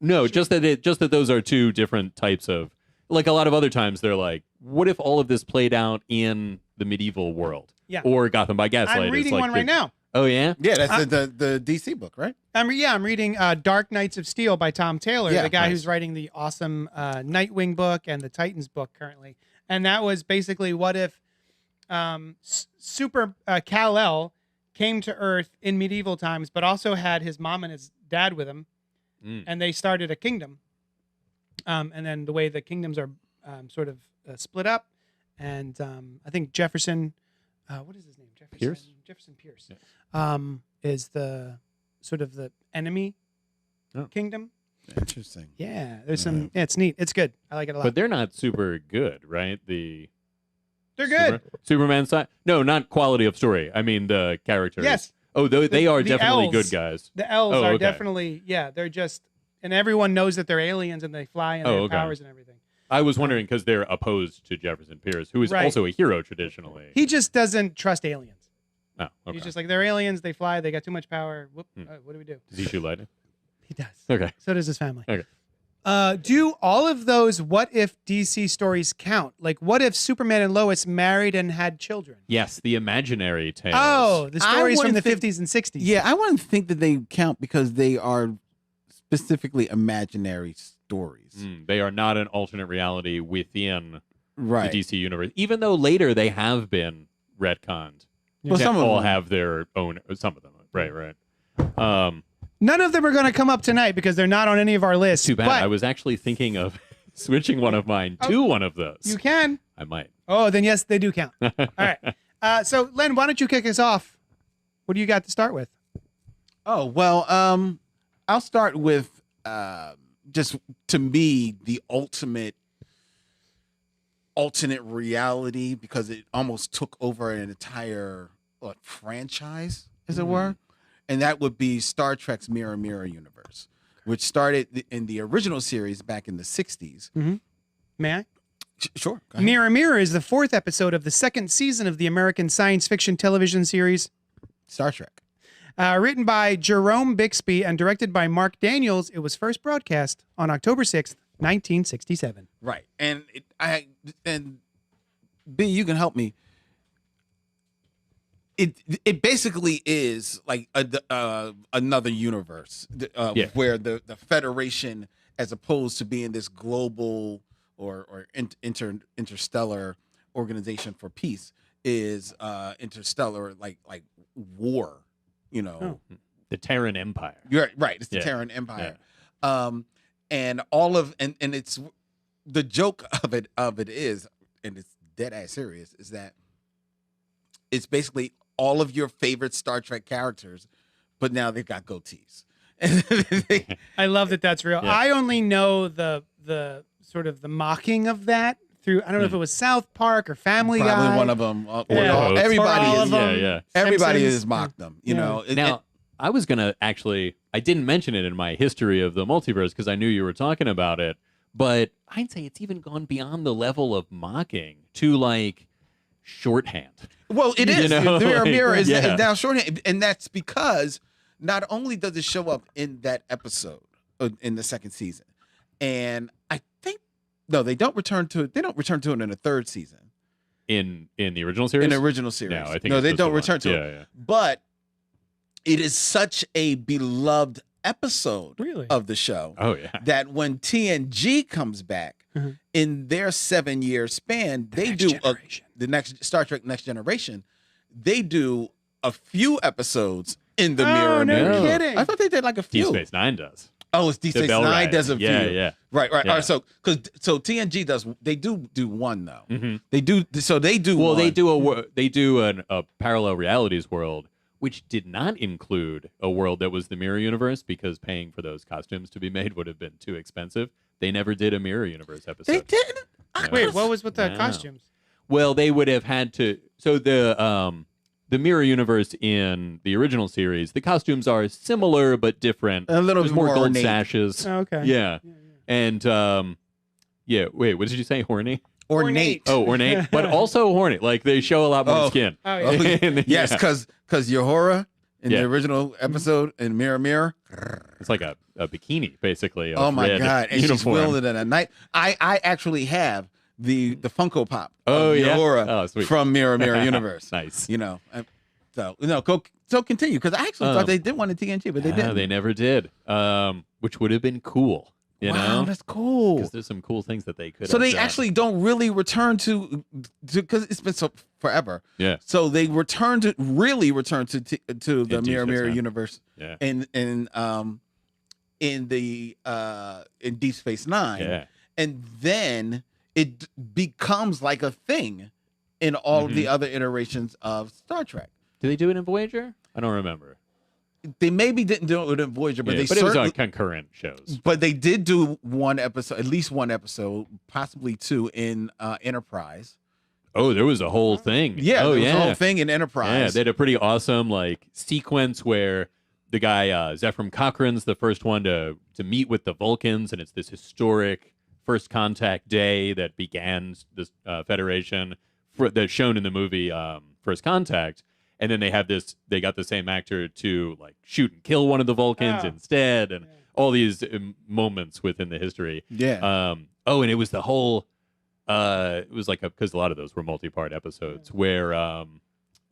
No, just that those are two different types of, like a lot of other times they're like, what if all of this played out in the medieval world? Yeah. Or Gotham by Gaslight. I'm is reading like one right now. Oh yeah? Yeah, that's the DC book, right? I'm reading Dark Knights of Steel by Tom Taylor, Yeah, the guy nice. who's writing the awesome Nightwing book and the Titans book currently. And that was basically what if Super Kal-El came to Earth in medieval times, but also had his mom and his dad with him, and they started a kingdom. And then the way the kingdoms are sort of split up, and I think Jefferson, what is his name? Jefferson Pierce, is the sort of the enemy kingdom. Interesting. Yeah, there's some. Yeah, it's neat. It's good. I like it a lot. But they're not super good, right? They're good. Superman side? No, not quality of story. I mean the characters. Yes. Oh, they are the definitely elves. good guys. The elves Oh, are okay. definitely, they're just, and everyone knows that they're aliens and they fly and they have okay. powers and everything. I was wondering because they're opposed to Jefferson Pierce, who is Right. also a hero traditionally. He just doesn't trust aliens. Oh, okay. He's just like, they're aliens, they fly, they got too much power. Whoop, what do we do? Does he shoot lightning? He does. Okay. So does his family. Okay. Do all of those what if DC stories count? Like, what if Superman and Lois married and had children? Yes, the imaginary tales. Oh, the stories from the wouldn't think- 50s and 60s. Yeah, I wouldn't think that they count because they are specifically imaginary stories. They are not an alternate reality within Right. the DC universe, even though later they have been retconned. Well, That some of all them have their own. Some of them, right. None of them are going to come up tonight because they're not on any of our lists. Too bad. But I was actually thinking of switching one of mine to one of those. you can. I might. Oh, then yes, they do count. All right. So, Len, why don't you kick us off? What do you got to start with? Oh, well, I'll start with just to me the ultimate alternate reality because it almost took over an entire franchise, as it were. And that would be Star Trek's Mirror Mirror universe, which started in the original series back in the 60s. May I? Sure. Go ahead. Mirror Mirror is the 4th episode of the 2nd season of the American science fiction television series. Star Trek. Written by Jerome Bixby and directed by Mark Daniels, it was first broadcast on October 6th, 1967. Right. And B, you can help me. It basically is like another universe where the Federation, as opposed to being this global or interstellar organization for peace, is interstellar like war. You know, The Terran Empire. you're right. It's the Yeah. Terran Empire, and all of and it's the joke of it is, and it's dead ass serious, is that it's basically all of your favorite Star Trek characters, but now they've got goatees. I love that that's real. Yeah. I only know the sort of the mocking of that through, I don't know if it was South Park or Family Probably Guy. one of them. Yeah. Everybody Or all is. of them. Yeah. Everybody Simpsons. has mocked them. You Yeah. know. Now, I was going to actually, I didn't mention it in my history of the multiverse because I knew you were talking about it, but I'd say it's even gone beyond the level of mocking to like shorthand. Well, it is. You know, The Mirror like, Mirror is yeah. now shorthand, and that's because not only does it show up in that episode in the 2nd season, and I think they don't return to it. They don't return to it in the 3rd season In the original series? in the original series. No, I think no, it's they just don't the one. return to it. Yeah. But it is such a beloved episode Really? of the show Oh, yeah. that when TNG comes back in their 7-year span, they Next do Generation. the next Star Trek Next Generation. They do a few episodes in the Oh, Mirror no Mirror. No. kidding. I thought they did like a Deep few. Space Nine does. Oh, it's Deep The Space Bell Nine Ride. does a Yeah, few. yeah. Right. Yeah. All right. So TNG they do one though. Mhm. They do. So they do. Well, one. they do a parallel realities world, which did not include a world that was the mirror universe because paying for those costumes to be made would have been too expensive. They never did a mirror universe episode. They didn't. No. Wait, what was with the No. costumes? Well, they would have had to. So the mirror universe in the original series, the costumes are similar but different. A little There's bit more gold ornate. sashes. Oh, okay. Yeah, and yeah. Wait, what did you say? Horny? Ornate. Oh, ornate, but also horny. Like they show a lot more Oh. skin. Oh, Oh, yeah. And, yes, yeah. because Uhura in Yeah. the original episode in Mirror Mirror. It's like a bikini, basically. Of Oh my red god! And she's uniform. wielding it at night. I actually have the Funko Pop. Oh, of yeah? Uhura Oh, sweet. from Mirror Mirror Universe. Nice. You know. So continue because I actually thought they did one in TNG, but they No, didn't. they never did. Which would have been cool. You wow, know, that's cool. because there's some cool things that they could. So have they done. actually don't really return to because it's been so forever. Yeah. So they return to the In Mirror Deep Mirror Space Nine. universe Yeah. in Deep Space Nine, Yeah. and then it becomes like a thing in all of Mm-hmm. the other iterations of Star Trek. Did they do it in Voyager? I don't remember. They maybe didn't do it in Voyager, but Yeah, they but it was certainly, on concurrent shows. but they did do one episode, at least one episode, possibly two in Enterprise. Oh, there was a whole thing. Yeah, Oh, there was yeah. a whole thing in Yeah, Enterprise. they had a pretty awesome like sequence where the guy Zephram Cochrane's the first one to meet with the Vulcans, and it's this historic first contact day that began this Federation that's shown in the movie First Contact. And then they got the same actor to like shoot and kill one of the Vulcans Oh. instead, and all these moments within the history. yeah. And it was the whole. It was like because a lot of those were multi-part episodes where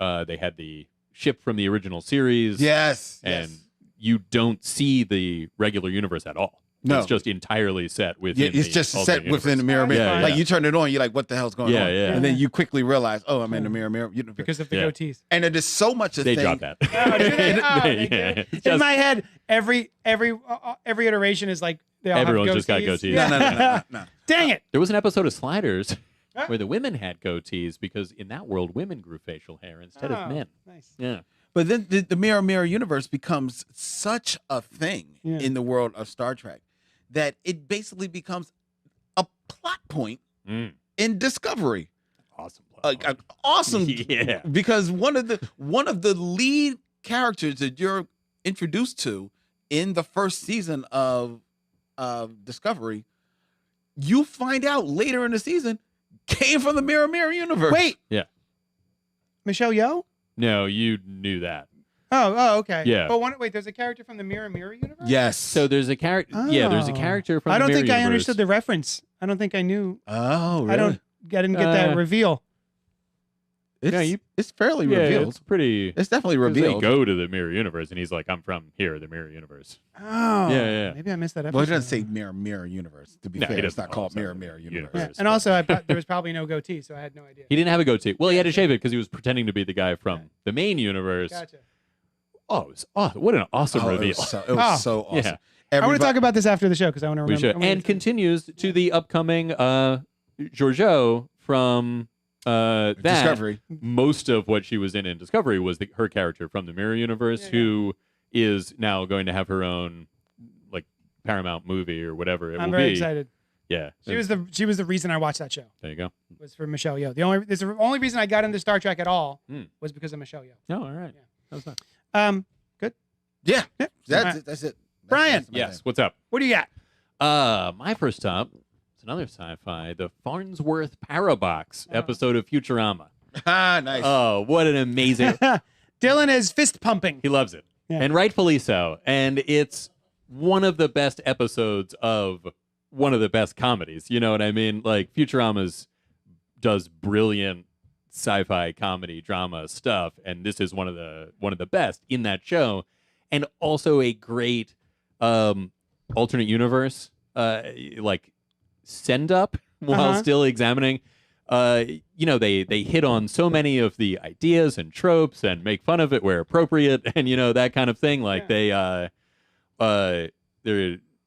they had the ship from the original series. Yes. and yes. you don't see the regular universe at all. No. It's just entirely set Yeah, within. it's the just alternate set within the universe. Mirror Yeah, Mirror. yeah. Like you turn it on, you're like, what the hell's going Yeah, on? yeah. And then you quickly realize, oh, I'm in the Mirror Mirror universe. Because of the Yeah. goatees. And it is so much a They thing. dropped that. Oh, do they? Oh, they do? Yeah, In just- my head, every iteration is like they all Everyone's have just got goatees. No. Dang it! There was an episode of Sliders Huh? where the women had goatees because in that world, women grew facial hair instead Oh, of men. Nice. Yeah. But then the Mirror Mirror universe becomes such a thing Yeah. in the world of Star Trek that it basically becomes a plot point Mm. in Discovery. Awesome. Awesome. Yeah. Because one of the lead characters that you're introduced to in the first season of Discovery, you find out later in the season came from the Mirror Mirror universe. Wait. Yeah. Michelle Yeoh? No, you knew that. Oh, okay. Yeah. But wait, there's a character from the Mirror Mirror universe? Yes. So there's a character. Yeah, there's a Oh. character from. I the don't Mirror think I universe. understood the reference. I don't think I knew. Oh, really? I didn't get that reveal. It's, Yeah, it's fairly Yeah, revealed. it's pretty. It's definitely 'cause they revealed. go to the mirror universe, and he's like, "I'm from here, the mirror universe." Oh. Yeah. Maybe I missed that episode. Well, it doesn't say Mirror Mirror universe. To be No, fair, it it's doesn't not called call Mirror it Mirror universe. universe. Yeah. And also, there was probably no goatee, so I had no idea. He didn't have a goatee. Well, he had to shave it because he was pretending to be the guy from the main universe. Gotcha. Oh, it was awesome. What an awesome Oh, it reveal. was so awesome. Yeah. I want to talk about this after the show because I want to We remember. should. And continues to the upcoming Giorgio from that. Discovery. Most of what she was in Discovery was her character from the Mirror Universe, Yeah, yeah. who is now going to have her own like Paramount movie or whatever it I'm will very be. excited. Yeah, She was the reason I watched that show. there you go. Was for Michelle Yeoh. The only reason I got into Star Trek at all was because of Michelle Yeoh. Oh, all right. Yeah. That was nice. Good. Yeah. Yeah. That's it. That's it. Brian. That's my Yes. thing. What's up? What do you got? My first stop. It's another sci-fi, the Farnsworth Parabox episode of Futurama. Ah, nice. Oh, what an amazing! Dylan is fist pumping. He loves it, Yeah. and rightfully so. And it's one of the best episodes of one of the best comedies. You know what I mean? Like Futurama's does brilliant sci-fi comedy drama stuff, and this is one of the best in that show, and also a great alternate universe like send up while still examining. They hit on so many of the ideas and tropes and make fun of it where appropriate, and that kind of thing. Like they're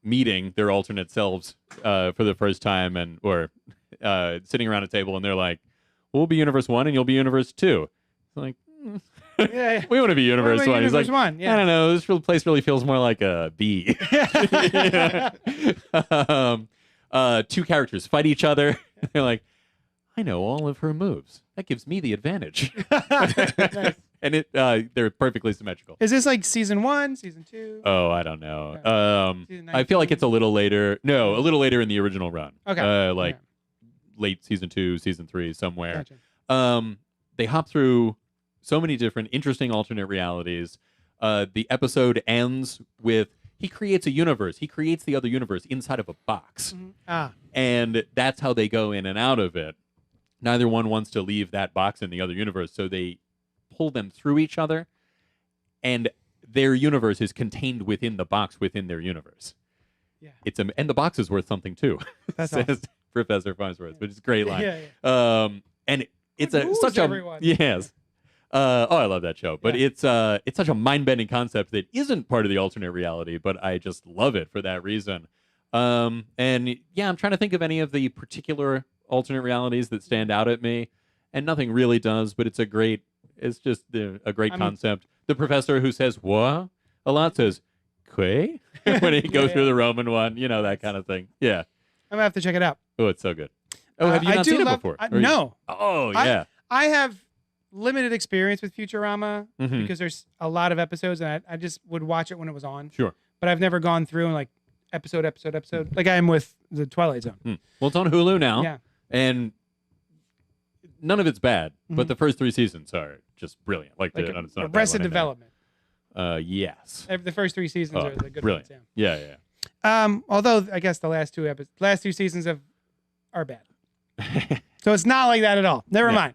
meeting their alternate selves for the first time, or sitting around a table, and they're like, "We'll be Universe 1, and you'll be Universe 2." It's like, Yeah. we want to be Universe 1. He's Universe like, 1, yeah. I don't know. This place really feels more like a B. Two characters fight each other. They're like, I know all of her moves. That gives me the advantage. Nice. And they're perfectly symmetrical. Is this like season 1, season 2? Oh, I don't know. Season I feel like 19? it's a little later. No, a little later in the original run. Okay. Like Okay. late season 2, season 3, somewhere. Gotcha. They hop through so many different interesting alternate realities. The episode ends with he creates a universe. He creates the other universe inside of a box. Ah. And that's how they go in and out of it. Neither one wants to leave that box in the other universe, so they pull them through each other, and their universe is contained within the box within their universe. Yeah. And the box is worth something too. That's says awesome. Professor Farnsworth, which is a great line. Yeah. And it's Good news, such everyone. yes. I love that show, but Yeah. it's such a mind-bending concept that isn't part of the alternate reality, but I just love it for that reason. And yeah, I'm trying to think of any of the particular alternate realities that stand out at me, and nothing really does, but it's just a great concept. The professor who says "what" a lot says "que" when he goes through the Roman one, that kind of thing. Yeah. I'm gonna have to check it out. Oh, it's so good. Oh, have you I not do seen it love- before? No. Oh, yeah. I have limited experience with Futurama Mhm. because there's a lot of episodes, and I just would watch it when it was on. Sure. But I've never gone through and like episode, like I am with the Twilight Zone. Well, it's on Hulu now. Yeah. And none of it's bad, but Mhm. the first 3 seasons are just brilliant. Like it's not a bad Arrested one in there. Development. Yes. The first 3 seasons Oh, are the good brilliant. ones. Yeah. Yeah. Although I guess the last 2 seasons are bad. So it's not like that at all. Never mind.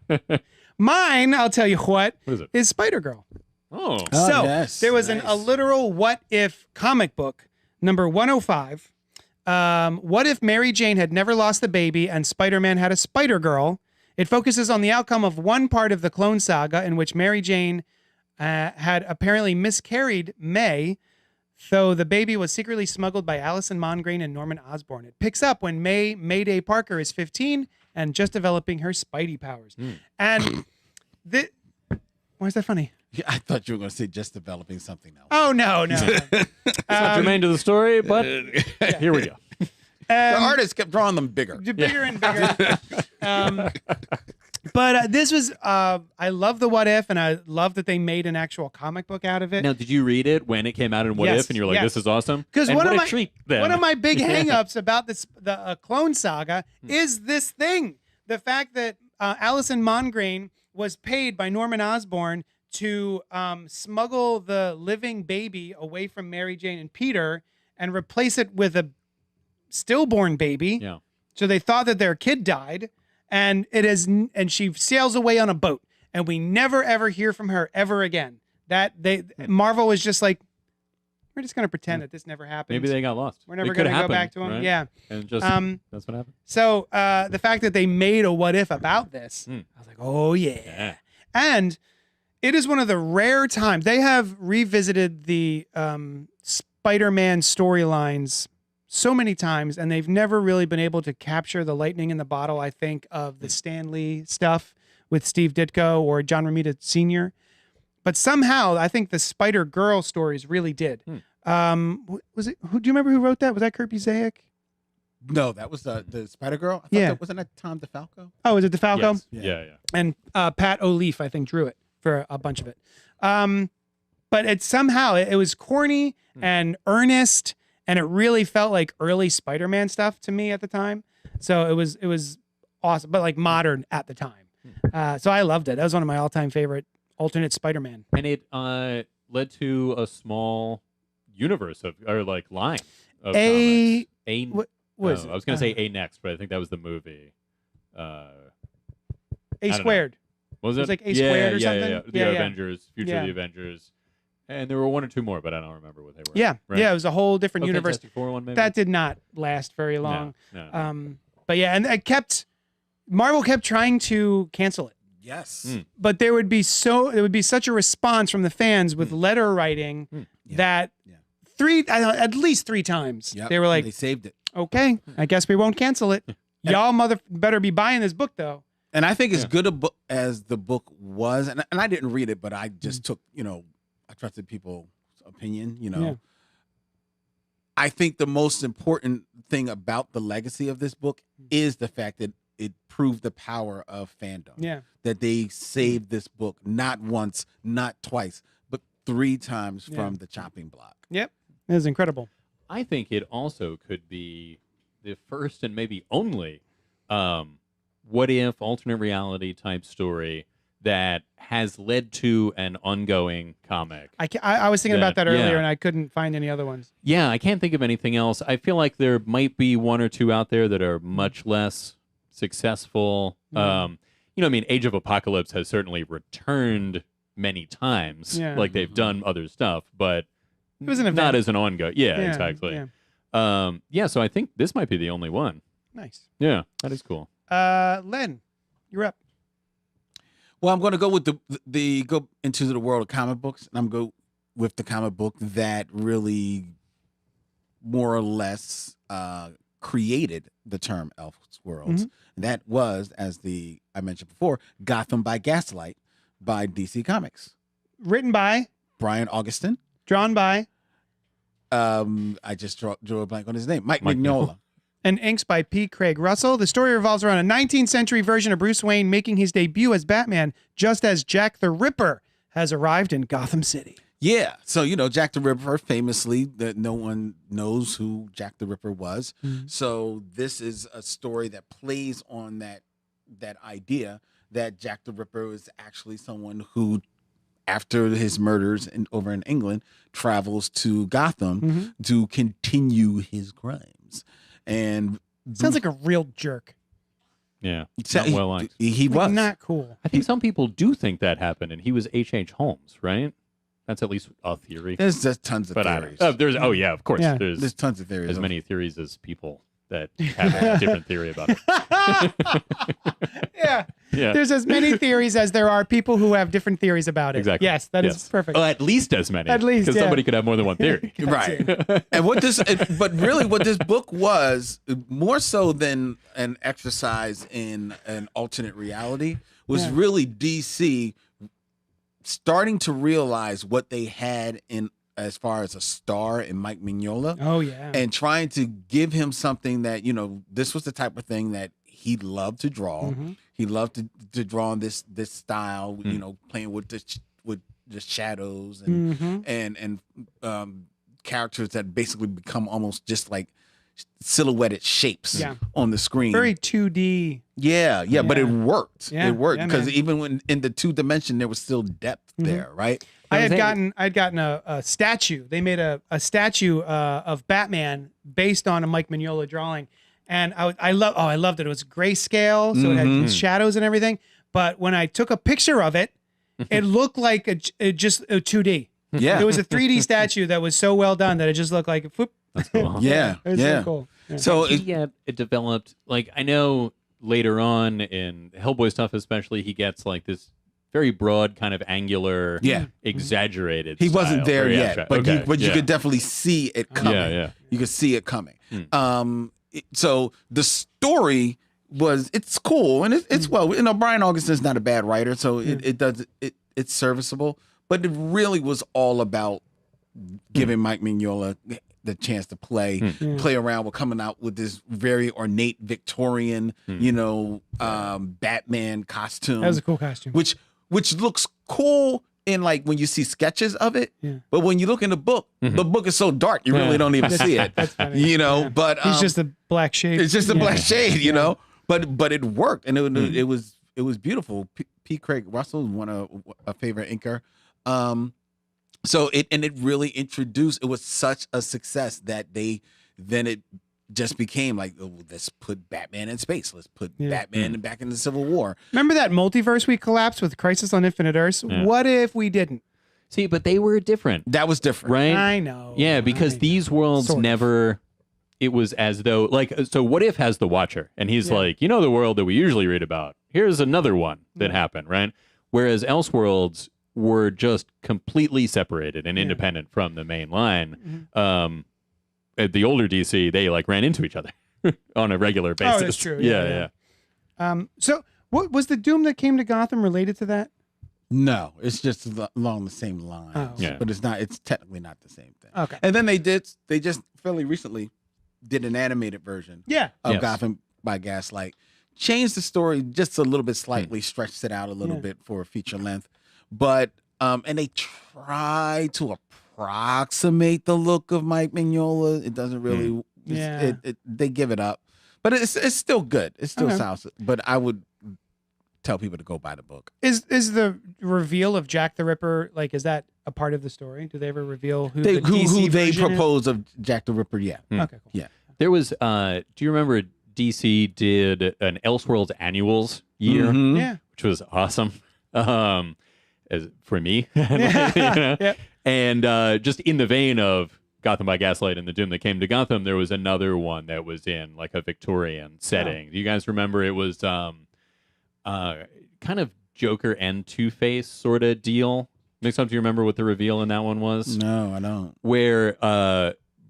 Mine, I'll tell you what What is it? is Spider-Girl. Oh. So yes. there was Nice. a literal what if comic book, number 105. What if Mary Jane had never lost the baby and Spider-Man had a Spider-Girl? It focuses on the outcome of one part of the Clone Saga in which Mary Jane had apparently miscarried May, though the baby was secretly smuggled by Allison Mongrain and Norman Osborn. It picks up when Mayday Parker is 15 and just developing her Spidey powers. And why is that funny? Yeah, I thought you were going to say just developing something else. Oh, no. It's not germane to the story, but here we go. The artist kept drawing them bigger. Bigger and bigger. But this was, I love the what if, and I love that they made an actual comic book out of it. Now, did you read it when it came out in What Yes, If, and you're like, yes. this is awesome? Because And one what of a my treat, then. one of my big hangups about the Clone Saga is this thing: the fact that Allison Mongrain was paid by Norman Osborn to smuggle the living baby away from Mary Jane and Peter and replace it with a stillborn baby. Yeah. So they thought that their kid died, and and she sails away on a boat, and we never ever hear from her ever again. Marvel was just like, we're just gonna pretend that this never happened. Maybe they got lost. We're never It could gonna go happen, back to him. right? Yeah. And just, that's what happened. So the fact that they made a what if about this, I was like, oh yeah. And it is one of the rare times they have revisited the Spider-Man storylines so many times, and they've never really been able to capture the lightning in the bottle, I think, of the Stan Lee stuff with Steve Ditko or John Romita Sr. But somehow, I think the Spider-Girl stories really did. Was it? Do you remember who wrote that? Was that Kurt Busiek? No, that was the Spider Girl. Wasn't that Tom DeFalco? Oh, was it DeFalco? Yes. Yeah. And Pat O'Leaf, I think, drew it for a bunch of it. But it somehow it was corny and earnest, and it really felt like early Spider-Man stuff to me at the time. So it was awesome, but like modern at the time. So I loved it. That was one of my all-time favorite alternate Spider-Man. And it led to a small universe line of comics. What was I was going to say A Next, but I think that was the movie. A don't Squared? Was it? was like A Squared or something? Yeah. The Yeah, yeah. Avengers, Future of the Avengers. And there were 1 or 2 more, but I don't remember what they were. Yeah, Right? yeah. It was a whole different universe. Fantastic Four one, maybe? That did not last very long. No. But yeah, and Marvel kept trying to cancel it. Yes. But there would be such a response from the fans with letter writing that at least 3 times. Yep, They were like, they saved it. okay, I guess we won't cancel it. Y'all better be buying this book though. And I think as good a book as the book was, and I didn't read it, but I just took, I trusted people's opinion, Yeah. I think the most important thing about the legacy of this book is the fact that it proved the power of fandom. Yeah. That they saved this book not once, not twice, but 3 times from the chopping block. Yep. It was incredible. I think it also could be the first and maybe only what if alternate reality type story that has led to an ongoing comic. I was thinking about that earlier, yeah. and I couldn't find any other ones. Yeah, I can't think of anything else. I feel like there might be 1 or 2 out there that are much less successful. I mean, Age of Apocalypse has certainly returned many times. Yeah. Like they've done other stuff, but It was an event. not as an ongoing. Yeah, exactly. Yeah. So I think this might be the only one. Nice. Yeah, that is cool. Len, you're up. Well, I'm going to go with the go into the world of comic books, and I'm going to go with the comic book that really more or less created the term Elseworlds. And that was, as I mentioned before, Gotham by Gaslight by DC Comics. Written by, Brian Augustin. drawn by, I just drew a blank on his name. Mike Mignola. and inks by P. Craig Russell. The story revolves around a 19th century version of Bruce Wayne making his debut as Batman just as Jack the Ripper has arrived in Gotham City. Yeah. So, Jack the Ripper, famously, that no one knows who Jack the Ripper was. So this is a story that plays on that idea that Jack the Ripper is actually someone who, after his murders over in England, travels to Gotham to continue his crimes. And Sounds like a real jerk. Yeah, not well liked. He Like, was. not cool. I think some people do think that happened, and he was H.H. Holmes, right? That's at least a theory. There's just tons of But theories. yeah, of course. Yeah. There's tons of theories. As many theories as people that have a different theory about it. Yeah. Yeah. There's as many theories as there are people who have different theories about it. Exactly. Yes, that is perfect. Well, at least as many. At least, because yeah. somebody could have more than one theory. Right. And but really what this book was, more so than an exercise in an alternate reality, was really DC starting to realize what they had in as far as a star in Mike Mignola. Oh, yeah. And trying to give him something that, this was the type of thing that he loved to draw. He loved to draw in this style, playing with the shadows and characters that basically become almost just like silhouetted shapes on the screen. Very 2D. Yeah, but it worked. Yeah, it worked yeah, because man. even when in the 2 dimension, there was still depth there, right? I'd gotten a statue. They made a statue of Batman based on a Mike Mignola drawing, and I loved it. It was grayscale, so it had shadows and everything. But when I took a picture of it, it looked like just a 2D. Yeah, It was a 3D statue that was so well done that it just looked like whoop. That's cool. yeah, It was so cool. Yeah. So it developed, like, I know later on in Hellboy stuff especially, he gets like this very broad kind of angular, exaggerated he wasn't style, there very yet, abstract. but you could definitely see it coming. Yeah. You could see it coming. So the story it's cool and it's well, Brian Augustin's not a bad writer, so it's serviceable, but it really was all about giving Mike Mignola the chance to play around with coming out with this very ornate Victorian, Batman costume. That was a cool costume. Which looks cool in like when you see sketches of it, but when you look in the book is so dark you really don't even see it. That's funny. But He's just a black shade. it's just a black shade, But it worked, and it was beautiful. P. Craig Russell, a favorite inker. So it really introduced. It was such a success that it just became like, let's put Batman in space. Let's put Batman back in the Civil War. Remember that multiverse we collapsed with Crisis on Infinite Earths? Yeah. What if we didn't? See, but they were different, That was different, right? I know. Yeah, because these worlds Sort of. never. It was as though, like, so what if has the Watcher, and he's like, the world that we usually read about. Here's another one that happened, right? Whereas Elseworlds, were just completely separated and independent from the main line. At the older DC, they like ran into each other on a regular basis. Oh, that's true. Yeah. So what was the Doom that came to Gotham related to that? No, it's just along the same lines. Oh. Yeah. But it's not. It's technically not the same thing. Okay. And then they just fairly recently did an animated version Yeah. of Yes. Gotham by Gaslight. Changed the story just a little bit, slightly stretched it out a little bit for a feature length. But and they try to approximate the look of Mike Mignola. It doesn't really. Yeah. They give it up, but it's still good. It still Okay. sounds. But I would tell people to go buy the book. Is the reveal of Jack the Ripper, like, is that a part of the story? Do they ever reveal who They, the DC who they version is? propose of Jack the Ripper? Yeah. Okay, cool. Yeah. There was, do you remember DC did an Elseworlds annuals year, Mhm. Yeah. which was awesome as for me. You know? Yeah. And just in the vein of Gotham by Gaslight and the Doom that came to Gotham, there was another one that was in like a Victorian setting. Do you guys remember? It was kind of Joker and Two-Face sort of deal. Mix up, do you remember what the reveal in that one was? No, I don't. Where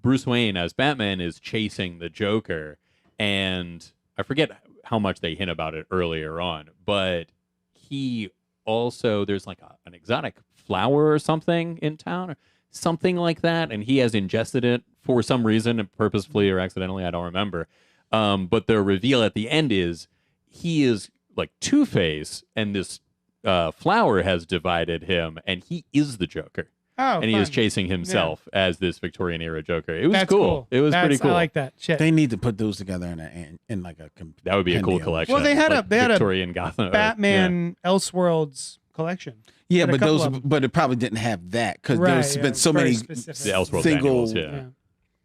Bruce Wayne as Batman is chasing the Joker, and I forget how much they hint about it earlier on, but he also, there's like an exotic flower or something in town, or something like that, and he has ingested it for some reason, purposefully or accidentally, I don't remember. But the reveal at the end is he is like Two-Face, and this flower has divided him, and he is the Joker. Oh, and he is fun. chasing himself as this Victorian era Joker. It was That's cool. It was pretty cool. I like that. Shit. They need to put those together in like a. That would be a cool compendium. collection. Well, they had like a Victorian Gotham Batman Elseworlds collection. Yeah, Had a but couple those, of 'em. but it probably didn't have that because Right, there's yeah, been so very many specific. the Elseworlds single. annuals. Yeah.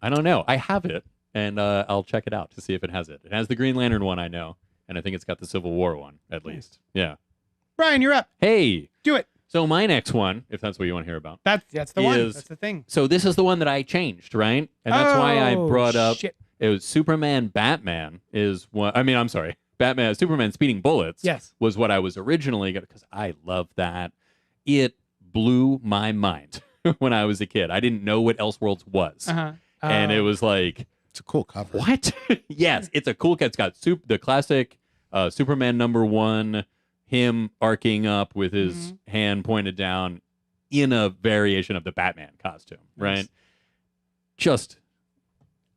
I don't know. I have it, and I'll check it out to see if it has it. It has the Green Lantern one, I know, and I think it's got the Civil War one at least. Yeah. Brian, you're up. Hey. Do it. So my next one, if that's what you want to hear about. That's the one. Is- That's the thing. So this is the one that I changed, right? And that's why I Oh, brought up shit. it was Superman Batman is one. I mean, I'm sorry. Batman Superman Speeding Bullets Yes. was what I was originally going to, because I love that. It blew my mind when I was a kid. I didn't know what Elseworlds was. Uh-huh. And it was like, It's a cool cover. what? Yes, it's a cool. It's got the classic Superman #1, him arcing up with his hand pointed down in a variation of the Batman costume, right? Nice. Just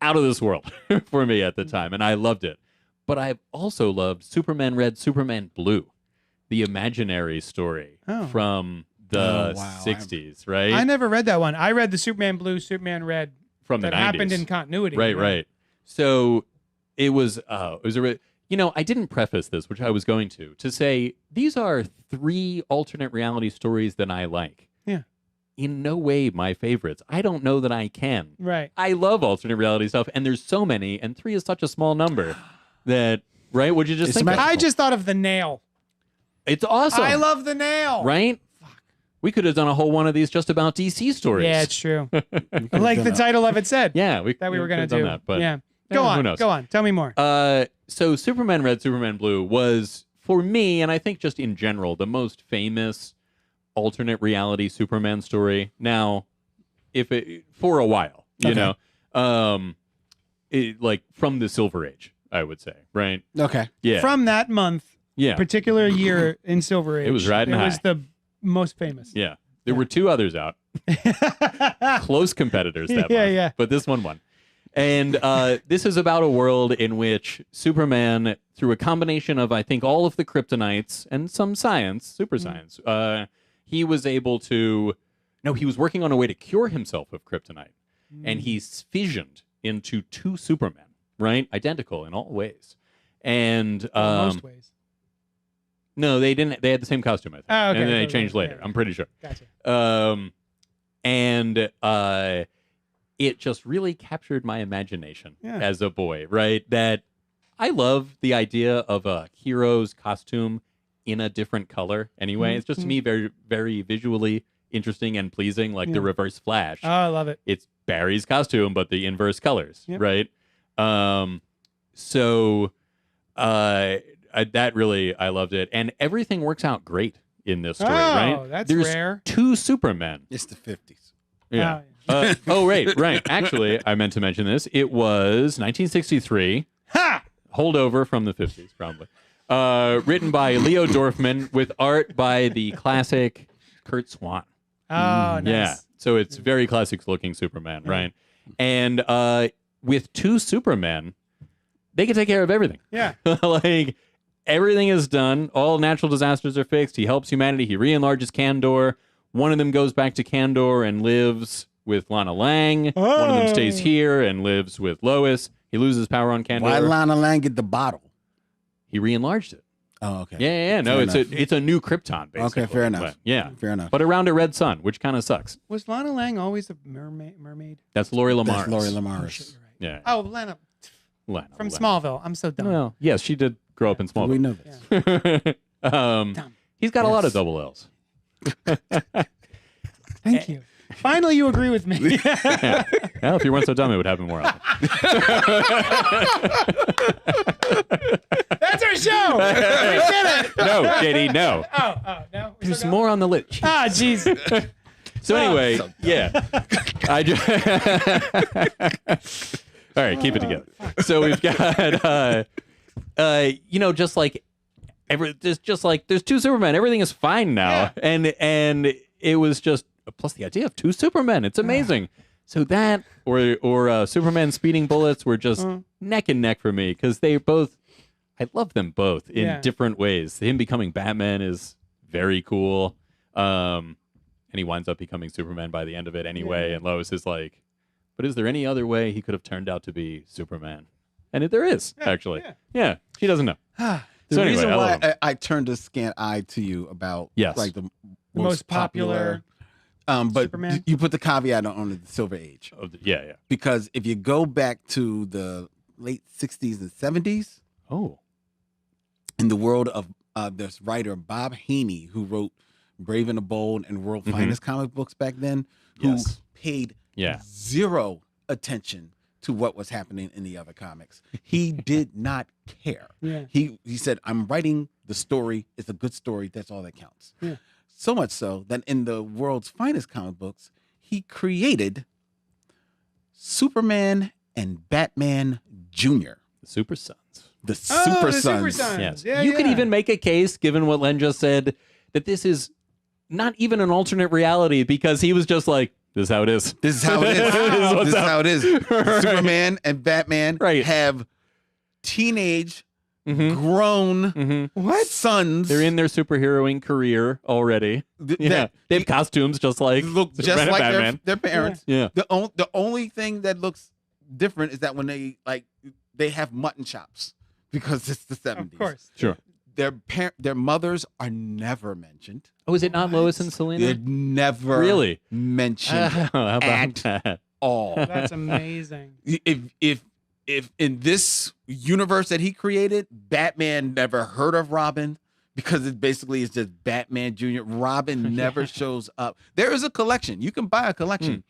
out of this world for me at the time, and I loved it. But I've also loved Superman Red, Superman Blue, the imaginary story Oh. from the Oh, wow. 60s, right? I never read that one. I read the Superman Blue, Superman Red From the that 90s. happened in continuity. Right. So it was I didn't preface this, which I was going to say these are 3 alternate reality stories that I like. Yeah. In no way my favorites. I don't know that I can. Right. I love alternate reality stuff, and there's so many, and 3 is such a small number that, right? What'd you just It's think? magical. Of? I just thought of the nail. It's awesome. I love the nail. right? We could have done a whole one of these just about DC stories. Yeah, it's true. Like the title of it said. Yeah, we That we were going to could've do. done that, but yeah. who Go on. knows? Go on. Tell me more. So Superman Red, Superman Blue was, for me, and I think just in general, the most famous alternate reality Superman story. Now, for a while, you Okay. know, like from the Silver Age, I would say, right? Okay. Yeah, From that month, yeah, particular year in Silver Age, It was riding It was high. the most famous. yeah. There were 2 others out, close competitors that Yeah, month, yeah. but this one won. And this is about a world in which Superman, through a combination of, I think, all of the kryptonites and some science, super science, he was able to... No, he was working on a way to cure himself of kryptonite. And he's fissioned into 2 Supermen, right? Identical in all ways. And... In most ways. No, they didn't. They had the same costume, I think. Oh, okay. And then they Okay, changed okay. later. I'm pretty sure. Gotcha. And it just really captured my imagination Yeah. as a boy, right? That I love the idea of a hero's costume in a different color anyway. It's just to me very, very visually interesting and pleasing, like the Yeah. Reverse Flash. Oh, I love it. It's Barry's costume, but the inverse colors, Yep. right? So that really, I loved it. And everything works out great in this story, Oh, right? that's There's rare. 2 Supermen. It's the 50s. Yeah. Oh, Right. Actually, I meant to mention this. It was 1963. Ha! Holdover from the 50s, probably. Written by Leo Dorfman with art by the classic Kurt Swan. Oh, nice. Yeah. So it's very classic looking Superman, right? And with 2 Supermen, they can take care of everything. Yeah. Like, everything is done. All natural disasters are fixed. He helps humanity. He re-enlarges Kandor. One of them goes back to Kandor and lives with Lana Lang. One of them stays here and lives with Lois. He loses power on Kandor. Why Lana Lang get the bottle? He re-enlarged it. Oh, okay. Yeah. No, Fair it's a new Krypton, basically. Okay, fair enough. But, yeah. Fair enough. But around a red sun, which kind of sucks. Was Lana Lang always a mermaid? That's Lori Lamaris. That's Lori Oh, Lamaris. shit, you're right. Yeah. Oh, Lana. Lana, From Lana. Smallville. I'm so dumb. Well, yes, she did grow up in We Smallville. know this. Dumb. He's got a lot of Yes. double L's. Thank you. Finally, you agree with me. Yeah. Well, if you weren't so dumb, it would happen more often. That's our show. We did it. No, JD, no. Oh, no. We're There's still more on the list. going? Ah, jeez. So anyway, yeah. I just All right, keep it together. So we've got just like there's 2 Supermen. Everything is fine now. Yeah. And it was just plus the idea of 2 Supermen. It's amazing. So that or Superman speeding bullets were just neck and neck for me because I love them both in different ways. Him becoming Batman is very cool. And he winds up becoming Superman by the end of it anyway. And Lois is like, but is there any other way he could have turned out to be Superman? And there is, actually. Yeah, she doesn't know. The So anyway, reason I love why I turned a scant eye to you about like the most popular but Superman? you put the caveat on the Silver Age. Yeah. Because if you go back to the late 60s and 70s, in the world of this writer Bob Haney, who wrote Brave and the Bold and World Finest comic books back then, who paid zero attention to what was happening in the other comics. He did not care. Yeah. He said, I'm writing the story. It's a good story. That's all that counts. Yeah. So much so that in the world's finest comic books, he created Superman and Batman Jr. The Super Sons. The Super the Sons. Super Sons. Yes. Yeah, You could even make a case, given what Len just said, that this is not even an alternate reality because he was just like, this is how it is. This is how it is. This This is how it is. Right. Superman and Batman have teenage, grown sons. They're in their superheroing career already. They have costumes just like look just Superman and like Batman. their parents. Yeah. The only thing that looks different is that when they have mutton chops because it's the 70s. Of course. Sure. Their mothers are never mentioned. Oh, is it not Lois and Selena? They're never Really mentioned how about at that? all. That's amazing. If in this universe that he created, Batman never heard of Robin because it basically is just Batman Jr. Robin never shows up. There is a collection. You can buy a collection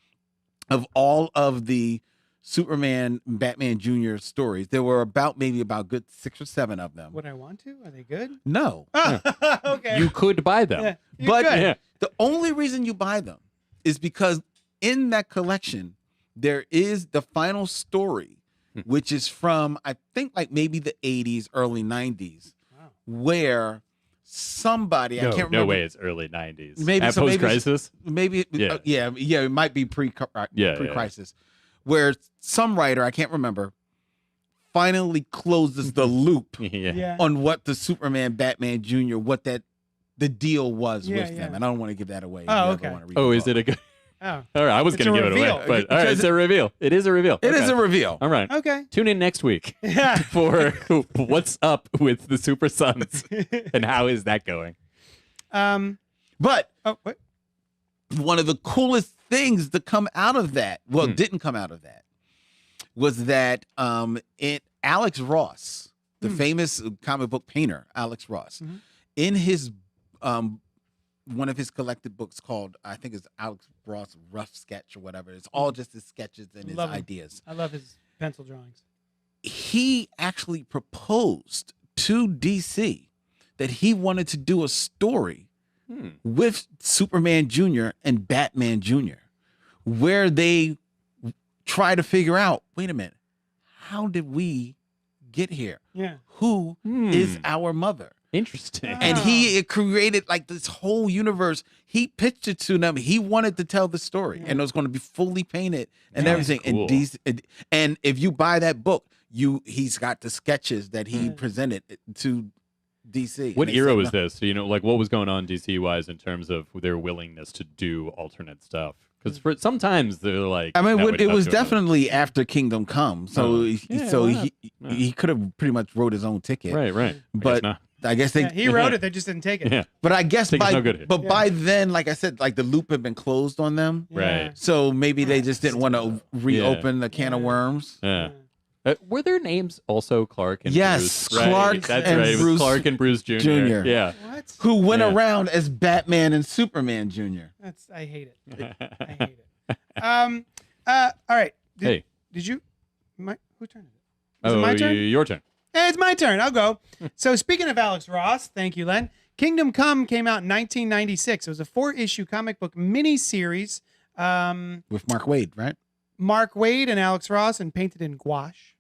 of all of the Superman, Batman Jr. stories. There were maybe about good 6 or 7 of them. Would I want to? Are they good? No. Oh, okay. You could buy them. Yeah, you But could. the only reason you buy them is because in that collection, there is the final story, which is from, I think, like maybe the 80s, early 90s, where somebody, I can't remember. No way it's early 90s. Maybe At so, maybe- post-crisis? Maybe, it might be pre-crisis, where some writer, I can't remember, finally closes the loop Yeah. on what the Superman, Batman Jr., what the deal was Yeah, with them. yeah. And I don't want to give that away. Oh, if you okay. ever wanna read Oh, the is book. it a good... Oh, All right, I was It's going to a give it away. reveal. But all right, it's a reveal. It is a reveal. It is Okay. a reveal. All right. okay. Tune in next week Yeah. for what's up with the Super Sons and how is that going. But Oh, what? one of the coolest things to come out of that, didn't come out of that, was that Alex Ross, the famous comic book painter, Alex Ross, in his one of his collected books called, I think it's Alex Ross Rough Sketch or whatever. It's all just his sketches and his Love him. ideas. I love his pencil drawings. He actually proposed to DC that he wanted to do a story with Superman Jr. and Batman Jr., where they try to figure out, wait a minute, how did we get here? Yeah. Who is our mother? Interesting. And he created like this whole universe. He pitched it to them. He wanted to tell the story, and it was going to be fully painted and everything. Cool. And if you buy that book, he's got the sketches that he presented to DC. What era was this? Do you know, like, what was going on DC wise in terms of their willingness to do alternate stuff? Because for sometimes they're like, I mean, "No, it was that's good." definitely after Kingdom Come, so he could have pretty much wrote his own ticket, right. But I guess they he wrote it, they just didn't take it. Yeah. But I guess Ticket's no good here. by then, like I said, like the loop had been closed on them, Right. so maybe they just didn't want to reopen the can of worms. Yeah. Were their names also Clark and Yes, Bruce? Clark Right. That's and right. It was Bruce Clark and Bruce Jr. Jr.. Yeah. What? Who went Yeah. around as Batman and Superman Jr. I hate it. I hate it. All right. Hey. Did you? Who turned it? Is it Oh, my turn? your turn. It's my turn. I'll go. So speaking of Alex Ross, thank you, Len. Kingdom Come came out in 1996. It was a 4-issue comic book miniseries. With Mark Waid, right? Mark Waid and Alex Ross, and painted in gouache.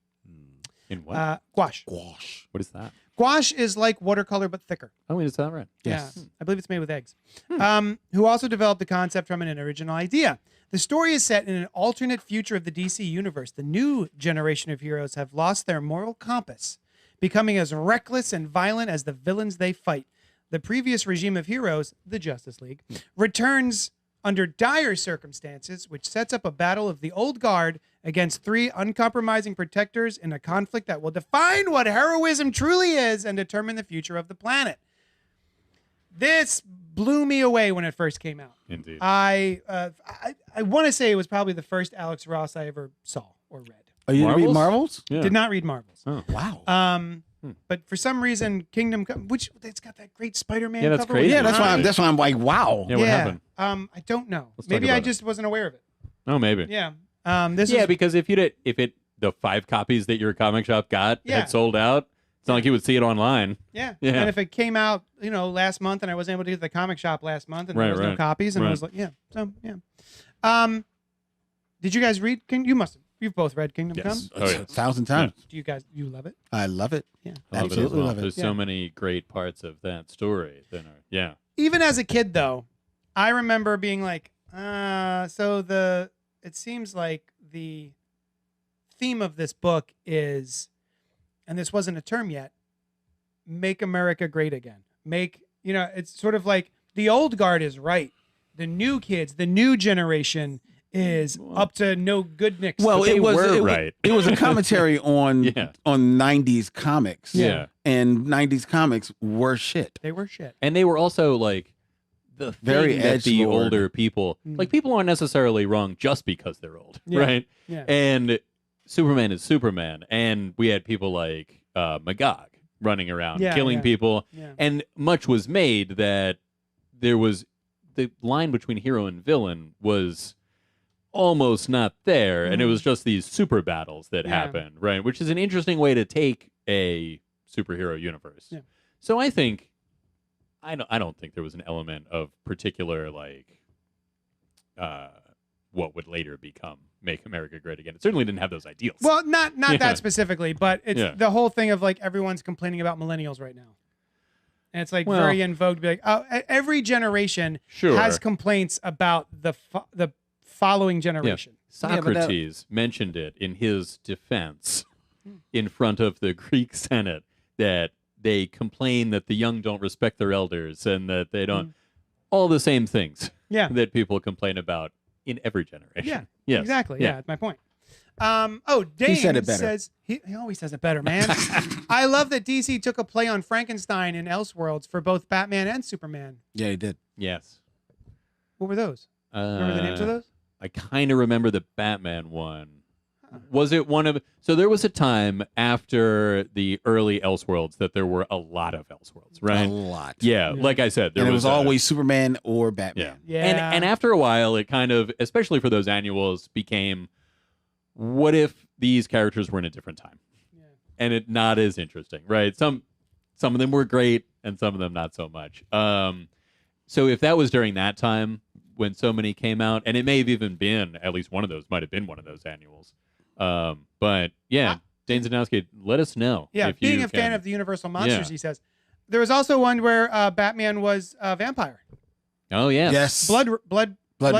In what? Gouache. Gosh. What is that? Gouache is like watercolor but thicker. Oh, wait, is that right? Yes. Yeah, I believe it's made with eggs. Who also developed the concept from an original idea. The story is set in an alternate future of the DC universe. The new generation of heroes have lost their moral compass, becoming as reckless and violent as the villains they fight. The previous regime of heroes, the Justice League, returns under dire circumstances, which sets up a battle of the old guard against 3 uncompromising protectors in a conflict that will define what heroism truly is and determine the future of the planet. This blew me away when it first came out. Indeed. I want to say it was probably the first Alex Ross I ever saw or read. Are you read Marvels? Yeah. Did not read Marvels. Oh. Wow. But for some reason, Kingdom Come, which it's got that great Spider-Man Yeah, that's cover. crazy. Yeah, that's Right. why I'm like, wow. Yeah, what happened? I don't know. Let's talk Maybe I about it. just wasn't aware of it. Oh, maybe. Yeah. This Yeah, is because if the 5 copies that your comic shop got Yeah. had sold out, it's not like you would see it online. yeah. Yeah. And if it came out, last month, and I wasn't able to get the comic shop last month, and there Right, was no right. copies, and I Right. was like, yeah. So yeah. Did you guys read You must have. You've both read Kingdom Come. Oh, yeah. 1,000 times. Do you love it? I love it. Yeah. I love it as Absolutely well. love it. There's Yeah. so many great parts of that story that are, yeah. Even as a kid, though, I remember being like, it seems like the theme of this book is, and this wasn't a term yet, make America great again. It's sort of like the old guard is right. The new kids, the new generation is up to no goodness. Well, they it was were it, right. it was a commentary on Yeah. on 90s comics. Yeah. And 90s comics were shit. They were shit. And they were also like the Very thing that the edgelord. older people, like, people aren't necessarily wrong just because they're old, Yeah. right? Yeah. And Superman is Superman, and we had people like Magog running around Yeah, killing yeah. people, Yeah. and much was made that there was the line between hero and villain was almost not there, and it was just these super battles that Yeah. happened, right? Which is an interesting way to take a superhero universe. Yeah. So I think I don't think there was an element of particular like what would later become Make America Great Again. It certainly didn't have those ideals. Well, not Yeah. that specifically, but it's Yeah. the whole thing of like everyone's complaining about millennials right now. And it's like Well- very in vogue to be like, oh, every generation Sure. has complaints about the following generation. Socrates mentioned it in his defense in front of the Greek Senate that they complain that the young don't respect their elders and that they don't all the same things Yeah. that people complain about in every generation. Yeah, Yes. exactly. Yeah, that's my point. Dane He said it better. says he always says it better, man. I love that DC took a play on Frankenstein in Elseworlds for both Batman and Superman. Yeah, he did. Yes. What were those? Remember the names of those? I kind of remember the Batman one. Was it one of... So there was a time after the early Elseworlds that there were a lot of Elseworlds, right? A lot. Yeah, like I said, there And it was was always Superman or Batman. Yeah. Yeah. And after a while, it kind of, especially for those annuals, became, what if these characters were in a different time? Yeah. And it not as interesting, right? Some of them were great, and some of them not so much. So if that was during that time when so many came out, and it may have even been at least one of those, might have been one of those annuals. But yeah, Dane Zanowski, let us know. Yeah, if being you a fan can- of the Universal Monsters, Yeah. he says. There was also one where Batman was a vampire. Oh yeah, Yes. Blood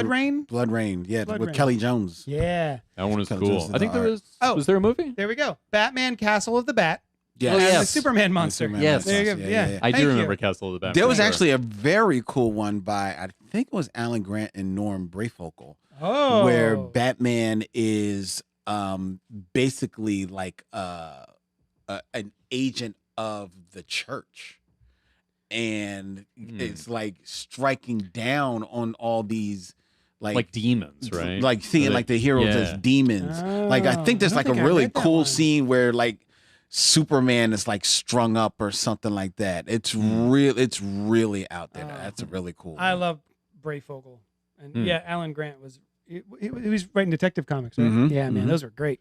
Rain? Blood Rain. Yeah, Blood with Rain. Kelly Jones. Yeah. that one was Kelly cool. Jones did I think the there art. was. Oh. Was there a movie? There we go. Batman Castle of the Bat. Yes. Oh, And yes. the Superman monster. Superman Yes. There you go. monster. Yeah. I Thank do remember you. Castle of the Bat. There for was sure. actually a very cool one by, I think it was Alan Grant and Norm Brayfogle, Oh. where Batman is basically like an agent of the church. And it's like striking down on all these like demons, right? like seeing like the heroes as demons. Like I think there's I like don't a think I really read that cool one. scene where like Superman is like strung up or something like that. It's really out there. That's a really cool I one. love Brayfogle. And Hmm. yeah, Alan Grant was he was writing detective comics, right? Mhm, Yeah, man, mhm. those were great.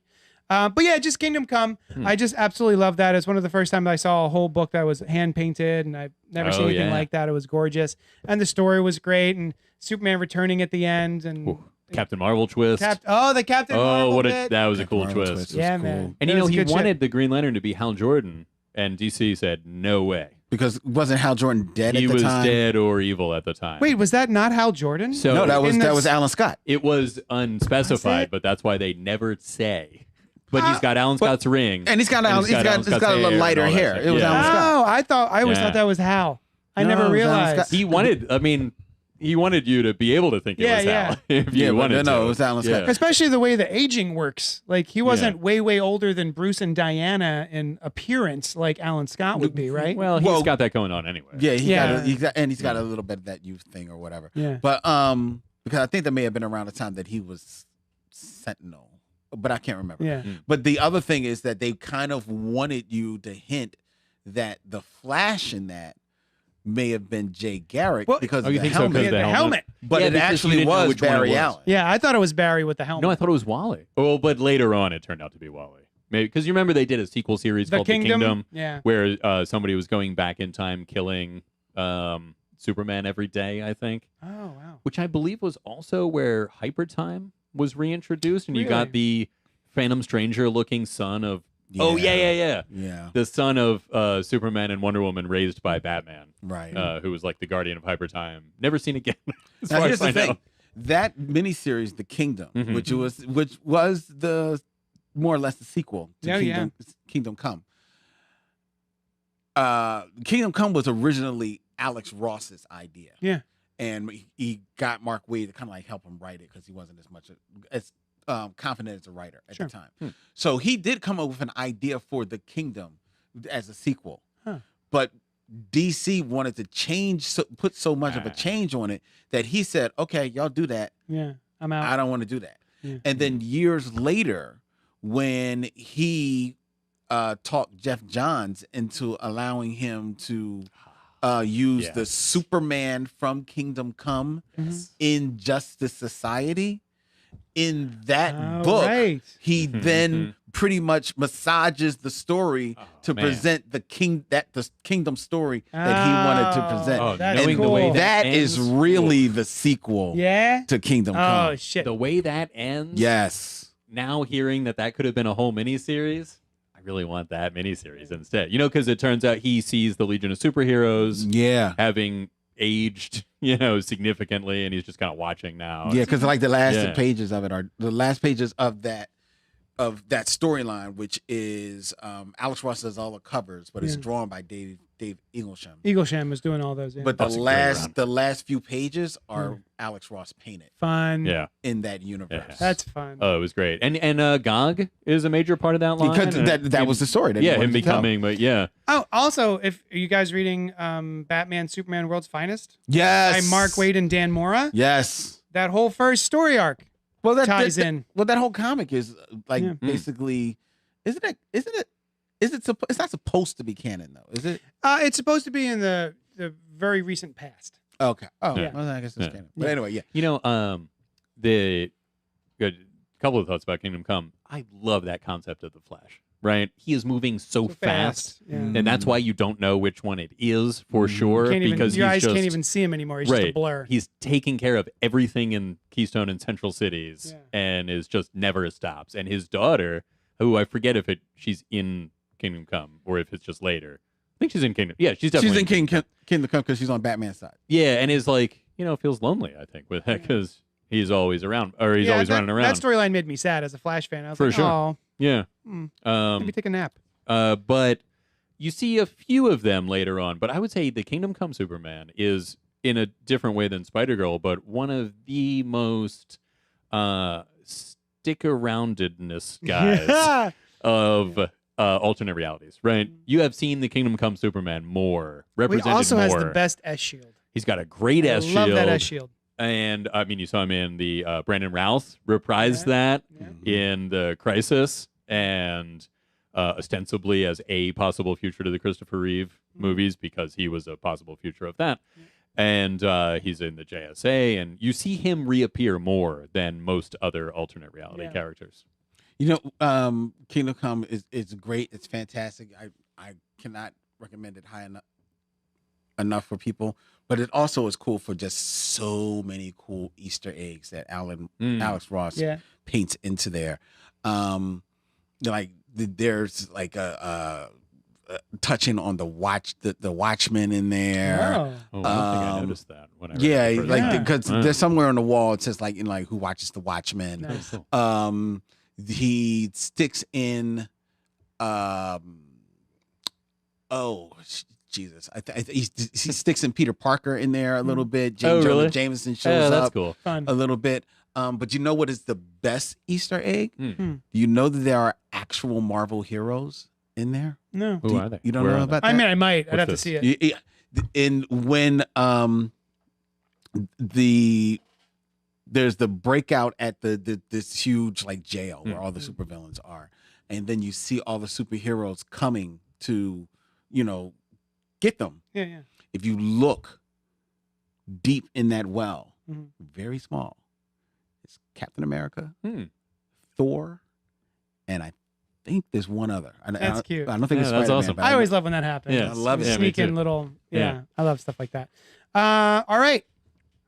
But yeah, just Kingdom Come. Hmm. I just absolutely love that. It's one of the first times I saw a whole book that was hand painted, and I've never seen Oh, anything yeah. like that. It was gorgeous, and the story was great, and Superman returning at the end, and Ooh, Captain Marvel twist. the Captain Oh, Marvel what a bit. that was a Captain cool Marvel twist. twist. Yeah, was man. cool. And That you know was he good shit. wanted the Green Lantern to be Hal Jordan, and DC said no way. Because wasn't Hal Jordan dead He at the was time? dead or evil at the time. Wait, was that not Hal Jordan? So No, that was in that this- was Alan Scott. it was unspecified, Was it? but that's why they never say. But he's got Alan but- Scott's ring, And he's got and Alan Scott's a little hair and lighter all that hair. shit. It was Yeah. Alan Scott. I always Yeah. thought that was Hal. I No, never it was Alan realized. Scott. He wanted. I mean, he wanted you to be able to think it Yeah, was yeah. Hal if Yeah, you but wanted no, to. it was Alan Scott. Yeah. Especially the way the aging works. Like he wasn't way older than Bruce and Diana in appearance, like Alan Scott would be, right? Well, he's Well, got that going on anyway. Yeah, Yeah. he's got a little bit of that youth thing or whatever. Yeah. But because I think that may have been around the time that he was Sentinel, but I can't remember. Yeah. But the other thing is that they kind of wanted you to hint that the Flash in that may have been Jay Garrick Well- because Oh, of you the think so? helmet. 'Cause The helmet. But Yeah, it because you actually didn't know was which one it Barry was. Allen. Yeah, I thought it was Barry with the helmet. No, I thought it was Wally. Oh, but later on it turned out to be Wally. Maybe because you remember they did a sequel series the called Kingdom. The Kingdom, Yeah. where somebody was going back in time killing Superman every day, I think. Oh wow. Which I believe was also where Hyper Time was reintroduced, and you got Really? the Phantom Stranger looking son of yeah, Yeah. the son of Superman and Wonder Woman raised by Batman, Right. who was like the guardian of Hyper Time. Never seen again. as Now far here's as the I know. thing: that miniseries, The Kingdom, Mhm. which was the more or less the sequel to Oh, yeah. Kingdom Come. Kingdom Come was originally Alex Ross's idea. Yeah. And he got Mark Waid to kind of like help him write it because he wasn't as confident as a writer at Sure. the time. So he did come up with an idea for The Kingdom as a sequel. Huh. But DC wanted to put so much of a change on it that he said, okay, y'all do that. Yeah. I'm out. I don't want to do that. Yeah. And then years later, when he talked Jeff Johns into allowing him to use the Yes. Superman from Kingdom Come Mhm. in Justice Society, in that Oh, book, right. he then pretty much massages the story to man. present the Kingdom story that he wanted to present. Oh, that's knowing cool. the way That is ends, really the sequel Yeah. to Kingdom Oh Come. shit. the way that ends. Yes. Now hearing that could have been a whole miniseries, I really want that miniseries instead. You know, because it turns out he sees the Legion of Superheroes Yeah. having aged, significantly, and he's just kind of watching now. Yeah, because like the last Yeah. pages of it are the last pages of that storyline, which is Alex Ross does all the covers, but it's Yeah. drawn by Dave Eaglesham. Eaglesham was doing all those. Yeah. But That's a great run. the last few pages are Yeah. Alex Ross painted fun. Yeah. in that universe. Yeah. That's fun. Oh, it was great. And Gog is a major part of that line. Because and that was the story. That he yeah, wanted him to tell. becoming, but yeah. Oh, also, if are you guys reading Batman Superman World's Finest Yes. by Mark Waid and Dan Mora, Yes. that whole first story arc Well, ties in. Well, that whole comic is like Yeah. basically, isn't it? It's not supposed to be canon though, is it? It's supposed to be in the very recent past. Okay. Oh, Yeah. well, I guess it's Yeah. canon. But Yeah. anyway, yeah. You know, the good couple of thoughts about Kingdom Come. I love that concept of the Flash. right? He is moving so fast. Yeah. And that's why you don't know which one it is for sure. Can't even, because your he's eyes just, can't even see him anymore. He's just a blur. He's taking care of everything in Keystone and Central Cities and is just never stops. And his daughter, who I forget if she's in Kingdom Come or if it's just later. I think she's in Kingdom. Yeah, she's definitely in Kingdom Come because she's on Batman's side. Yeah, and is like, feels lonely, I think, with that because he's always around, or he's always running around. That storyline made me sad as a Flash fan. I was For like, sure. oh. Yeah. Maybe take a nap. But you see a few of them later on. But I would say the Kingdom Come Superman is in a different way than Spider-Girl, but one of the most stick-aroundedness guys of alternate realities, right? You have seen the Kingdom Come Superman more, represented He also more. has the best S shield. He's got a great S shield. I love that S shield. And I mean, you saw him in the Brandon Routh reprised that in the Crisis, and ostensibly as a possible future to the Christopher Reeve movies because he was a possible future of that. And he's in the JSA, and you see him reappear more than most other alternate reality characters. Kingdom Come is great. It's fantastic. I cannot recommend it high enough for people. But it also is cool for just so many cool Easter eggs that Alex Ross paints into there. There's like a touching on the Watchmen in there. I don't think I noticed that. When I because there's somewhere on the wall it says like who watches the Watchmen. Nice. He sticks in. Jesus, he sticks in Peter Parker in there a little bit. Jonah Jameson shows that's up cool. a little bit. But you know what is the best Easter egg? You know that there are actual Marvel heroes in there? No. Who are they? You don't Where know are about they? that? I mean, I might. I'd What's have to this? see it. When there's the breakout at this huge like jail where all the supervillains are, and then you see all the superheroes coming to, get them. Yeah. If you look deep in that well, very small, it's Captain America, Thor, and I think there's one other. That's cute. I don't think it's that's Spider-Man, awesome. but I always love when that happens. Yeah, I love it. Yeah, me Sneak in too. little. Yeah. I love stuff like that. All right.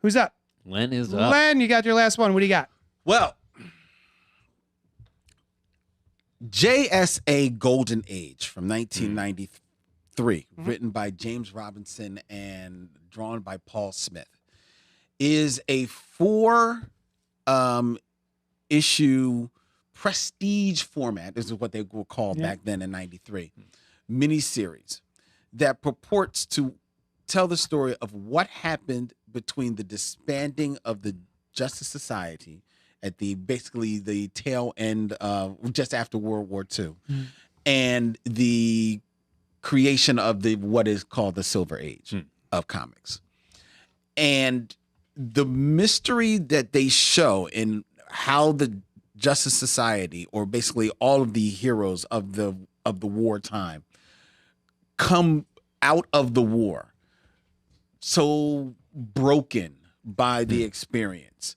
Who's up? Len is up. Len, you got your last one. What do you got? Well, JSA Golden Age from 1993, written by James Robinson and drawn by Paul Smith, is a 4 issue prestige format. This is what they were called back then in 93. Miniseries that purports to tell the story of what happened between the disbanding of the Justice Society at basically the tail end of just after World War II and the creation of what is called the Silver Age of comics. And the mystery that they show in how the Justice Society, or basically all of the heroes of the wartime, come out of the war so broken by the experience,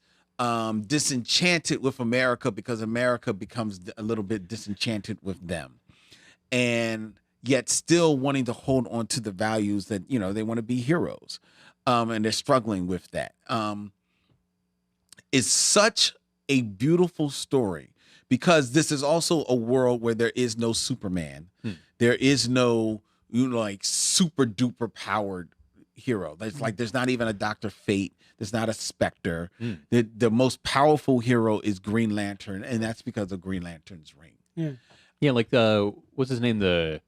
disenchanted with America because America becomes a little bit disenchanted with them, and yet still wanting to hold on to the values that they want to be heroes, and they're struggling with that. It's such a beautiful story because this is also a world where there is no Superman, there is no like super duper powered hero. There's not even a Dr. Fate. There's not a Spectre. The most powerful hero is Green Lantern, and that's because of Green Lantern's ring. Yeah, like what's his name? The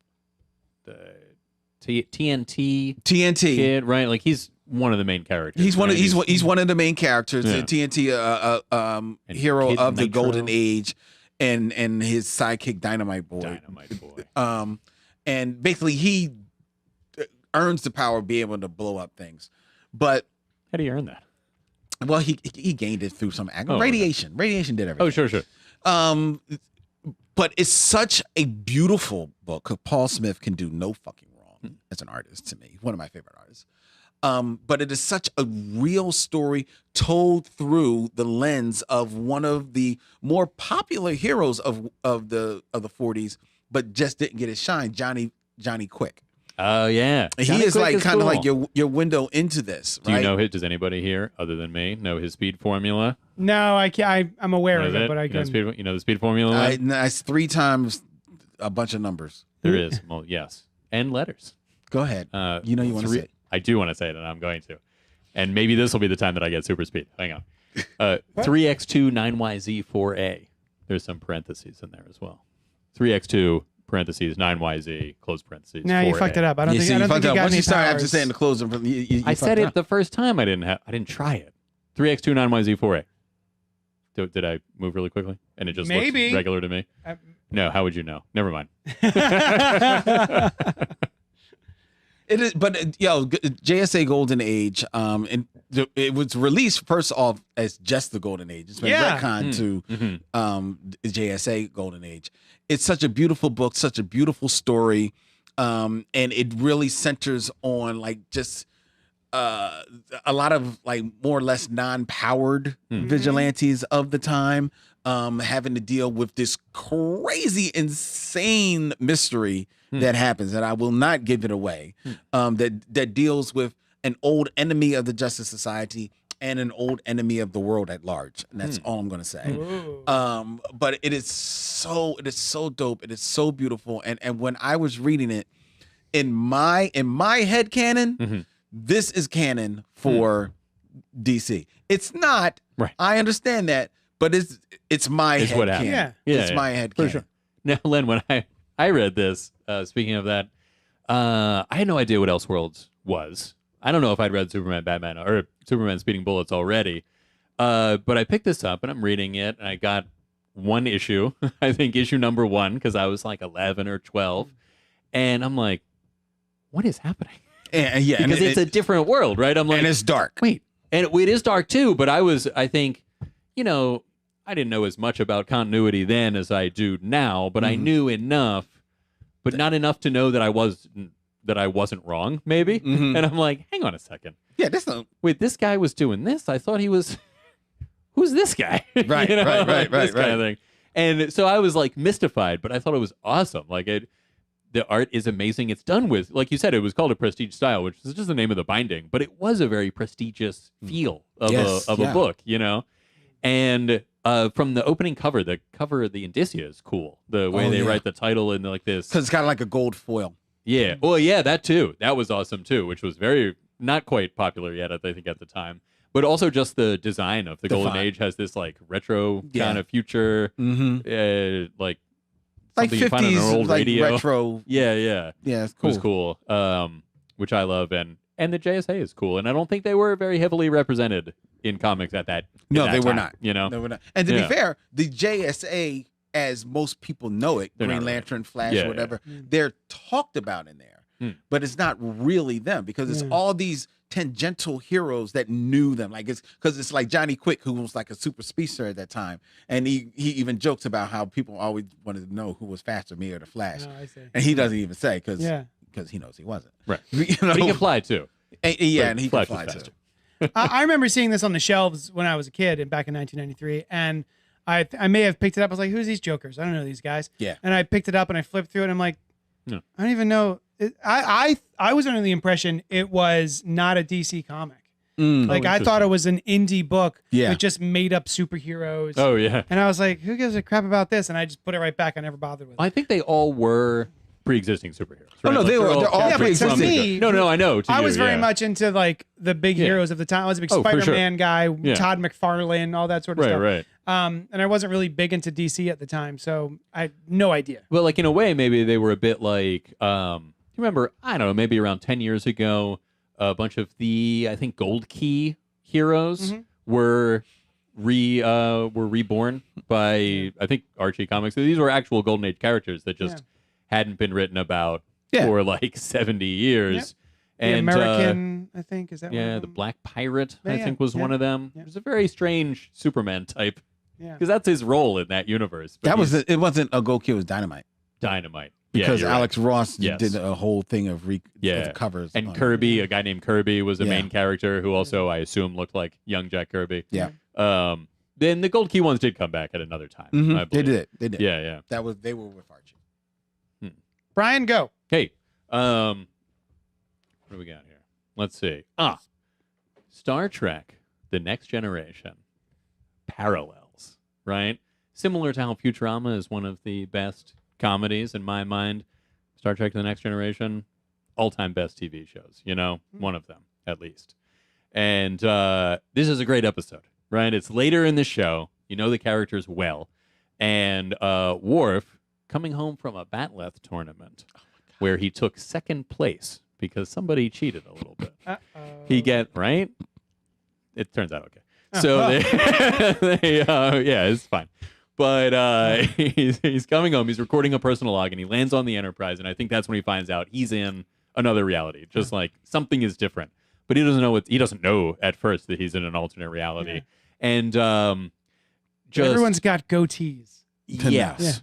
TNT kid, right? Like he's one of the main characters. He's one right? he's one of the main characters. The TNT hero Kid of the Nitro. Golden Age, and his sidekick Dynamite Boy. Dynamite Boy. And basically he earns the power of being able to blow up things, but How do you earn that? well, he gained it through some Oh, radiation. Radiation did everything. Oh, sure. But it's such a beautiful book. Paul Smith can do no fucking wrong as an artist to me. One of my favorite artists. But it is such a real story told through the lens of one of the more popular heroes of the 40s, but just didn't get his shine. Johnny Quick. Oh yeah, And Johnny he is Quick like kind of cool. like your window into this. Do right? you know it? Does anybody here, other than me, know his speed formula? No, I can't. I'm aware What of is it, but I you know, couldn't. you know the speed formula? That's 3 times a bunch of numbers. There is. Well, yes, and letters. Go ahead. You know you want to say it. I do want to say it, and I'm going to. And maybe this will be the time that I get super speed. Hang on. 3x2 9yz 4a. There's some parentheses in there as well. 3x2 parentheses 9yz close parentheses. No, you 4a. fucked it up. I don't think. See, I don't you think you fucked up. got Once any you start after powers. saying the closing, you I said fucked it up. the first time. I didn't try it. 3x2 9yz 4a. Did I move really quickly? And it just Maybe. looks regular to me? No, how would you know? Never mind. It is, but JSA Golden Age, and it was released first off as just the Golden Age. It's been retconned to JSA Golden Age. It's such a beautiful book, such a beautiful story, and it really centers on like just a lot of like more or less non-powered vigilantes of the time, having to deal with this crazy, insane mystery that happens, and I will not give it away. That deals with an old enemy of the Justice Society and an old enemy of the world at large, and that's all I'm going to say. But it is so dope. It is so beautiful, and when I was reading it, in my head canon, this is canon for DC. It's not. Right. I understand that, but it's my head what canon. happened. It's my head For canon. sure. Now, Len, when I read this, speaking of that, I had no idea what Elseworlds was. I don't know if I'd read Superman, Batman, or Superman Speeding Bullets already. But I picked this up and I'm reading it, and I got one issue, I think issue number 1, because I was like 11 or 12. And I'm like, what is happening? And Because it's a different world, right? I'm like, and it's dark. wait, and it is dark too, but I think, I didn't know as much about continuity then as I do now, but I knew enough, but not enough to know that I wasn't wrong, maybe. And I'm like, hang on a second. Yeah, that's not Wait, this guy was doing this? I thought he was who's this guy? Right, right, this kind of thing. And so I was like mystified, but I thought it was awesome. Like the art is amazing. It's done with, like you said, it was called a prestige style, which is just the name of the binding, but it was a very prestigious feel of a book, And from the opening cover, the indicia is cool. The way they write the title in like this, because it's got like a gold foil. Yeah. Well, yeah, that too. That was awesome too, which was very not quite popular yet, I think, at the time. But also just the design of the Golden Age has this like retro kind of future, like something you find on an 50s old like radio. retro. Yeah. Yeah, it's It cool. was cool, which I love, and the JSA is cool, and I don't think they were very heavily represented in comics at that. No, at they that were time, not. They were not. And to be fair, the JSA, as most people know it, They're Green not really. Lantern, Flash, Yeah, whatever, they're talked about in there, but it's not really them because it's all these tangential heroes that knew them. Like it's like Johnny Quick, who was like a super speedster at that time, and he even jokes about how people always wanted to know who was faster, me or the Flash, Oh, I see. and he doesn't even say because he knows he wasn't. Right. You know? But he can fly too. And he can Flash fly is too. faster. I remember seeing this on the shelves when I was a kid back in 1993, and I may have picked it up. I was like, "Who's these jokers? I don't know these guys." Yeah. And I picked it up and I flipped through it, and I'm like, No. I don't even know. I was under the impression it was not a DC comic. Like I thought it was an indie book with just made up superheroes. Oh yeah. And I was like, who gives a crap about this? And I just put it right back. I never bothered with it. I think they all were pre-existing superheroes. Oh, Right? no, Like, they're all characters pre-existing. from the- Me, No, I know. I was very much into like the big heroes of the time. I was a big Oh, for sure. Spider-Man guy, Yeah. Todd McFarlane, all that sort of stuff. Right. And I wasn't really big into DC at the time, so I had no idea. Well, like in a way, maybe they were a bit like, you remember, I don't know, maybe around 10 years ago, a bunch of the, I think, Gold Key heroes were reborn by, I think, Archie Comics. So these were actual Golden Age characters that just hadn't been written about for like 70 years. The And American, I think, is that one of the them? Black Pirate, I Yeah, think, was one of them. yeah. It was a very strange Superman type, Yeah. because that's his role in that universe. But That was he's it. Wasn't a Gold Kid, it was Dynamite. Dynamite. Because yeah, you're Alex Ross Yes. did a whole thing of covers. And on it. Kirby, a guy named Kirby, was a Yeah. main character who also, I assume, looked like young Jack Kirby. Yeah. Then the Gold Key ones did come back at another time. I They believe. did. Yeah. They were with Archie. Brian, go. Hey, what do we got here? Let's see. Star Trek: The Next Generation parallels, right? Similar to how Futurama is one of the best comedies in my mind. Star Trek: The Next Generation, all-time best TV shows. One of them at least. And this is a great episode, right? It's later in the show. You know the characters well, and Worf coming home from a Batleth tournament where he took second place because somebody cheated a little bit. He right? It turns out okay. So it's fine. But he's coming home. He's recording a personal log, and he lands on the Enterprise. And I think that's when he finds out he's in another reality. Just like something is different, but he doesn't know at first that he's in an alternate reality. And everyone's got goatees. Yes.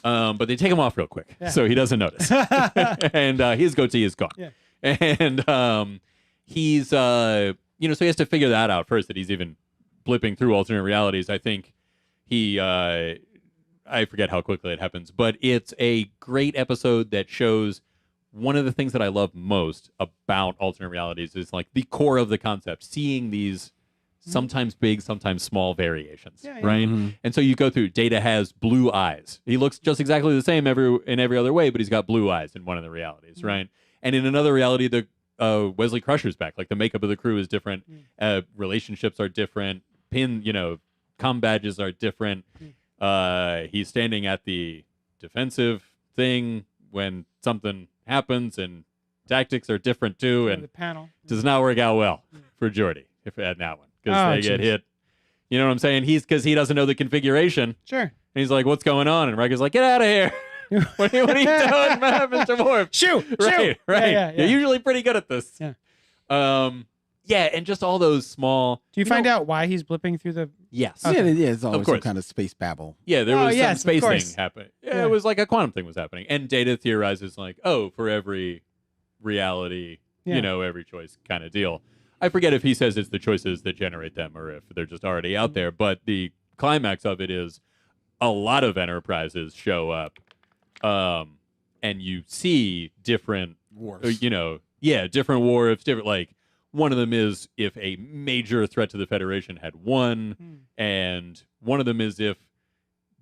But they take him off real quick, so he doesn't notice. And his goatee is gone. Yeah. And he's so he has to figure that out first, that he's even blipping through alternate realities. I think I forget how quickly it happens, but it's a great episode that shows one of the things that I love most about alternate realities is like the core of the concept, seeing these sometimes big, sometimes small variations, right? Mm-hmm. And so you go through, Data has blue eyes. He looks just exactly the same in every other way, but he's got blue eyes in one of the realities, right? And in another reality, the Wesley Crusher's back. Like the makeup of the crew is different. Relationships are different. Comm badges are different. He's standing at the defensive thing when something happens, and tactics are different too. And the panel does not work out well for Geordi in that one. Because they get hit. You know what I'm saying? Because he doesn't know the configuration. Sure. And he's like, what's going on? And Riker's like, get out of here. What are you doing, Mr. Worf? Shoot. Right. Yeah. You're usually pretty good at this. Yeah. And just all those small... Do you find out why he's blipping through the... Yes. Okay. Yeah, it's always some kind of space babble. Yeah, there was some space thing happening. Yeah, it was like a quantum thing was happening. And Data theorizes like, for every reality, every choice kind of deal. I forget if he says it's the choices that generate them or if they're just already out there. But the climax of it is a lot of enterprises show up, and you see different wars. Different wars. Different, like one of them is if a major threat to the Federation had won, and one of them is if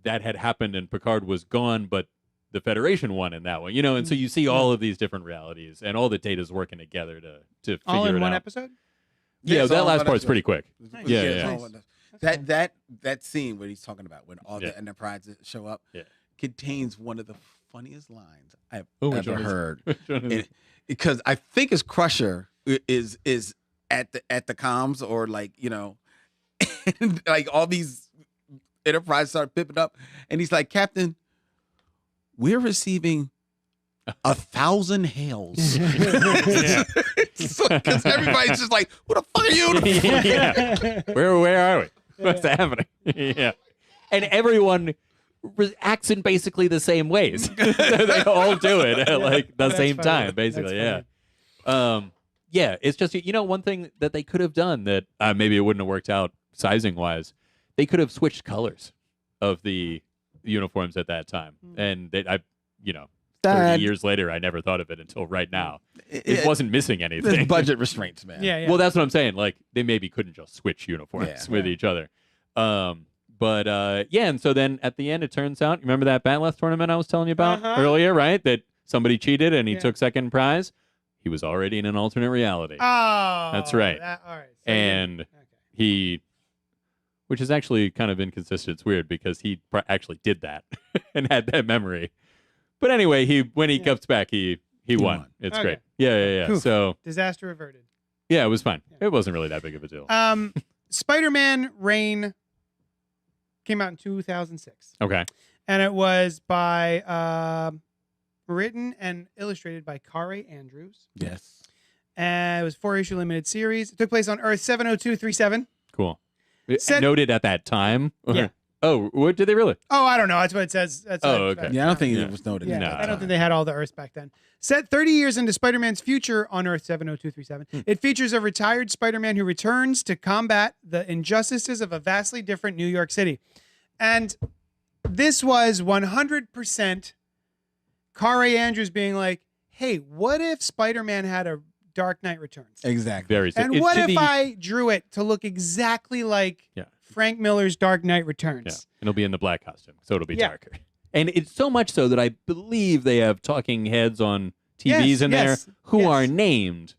that had happened and Picard was gone, but the Federation won in that one. And so you see all of these different realities, and all the Data's working together to figure it out. All in one episode? Yeah, that last part's pretty quick. Nice. Yeah. That scene where he's talking about when all the Enterprises show up contains one of the funniest lines I've ever heard. Because I think his Crusher is at the comms, or like and like all these Enterprises start pipping up, and he's like, Captain, we're receiving 1,000 hails. Because everybody's just like, "What the fuck are you?" Where are we? What's happening? And everyone acts in basically the same ways. They all do it at like the same time, basically. It's just one thing that they could have done that maybe it wouldn't have worked out sizing wise. They could have switched colors of the uniforms at that time, and 30 years later, I never thought of it until right now. It wasn't missing anything. There's budget restraints, man. Yeah. Well, that's what I'm saying. Like, they maybe couldn't just switch uniforms with each other. And so then at the end, it turns out, remember that Batleth tournament I was telling you about earlier, right? That somebody cheated and he took second prize. He was already in an alternate reality. Oh. That's right. All right. So he, which is actually kind of inconsistent. It's weird because he actually did that and had that memory. But anyway, when he comes back, he won. It's great. Yeah. Poof. So disaster averted. Yeah, it was fine. It wasn't really that big of a deal. Spider-Man Reign came out in 2006. Okay. And it was by written and illustrated by Kare Andrews. Yes. It was a 4-issue limited series. It took place on Earth 70237. Cool. Noted at that time. Yeah. Oh, what did they really? Oh, I don't know. That's what it says. Okay. Yeah, I don't think it was noted. Yeah, No, I don't think they had all the Earths back then. Set 30 years into Spider-Man's future on Earth 70237, it features a retired Spider-Man who returns to combat the injustices of a vastly different New York City. And this was 100% Kari Andrews being like, "Hey, what if Spider-Man had a Dark Knight Returns? Exactly. Very sick. And what if I drew it to look exactly like Frank Miller's Dark Knight Returns? Yeah. And it'll be in the black costume, so it'll be Yeah. darker. And it's so much so that I believe they have talking heads on TVs in there who are named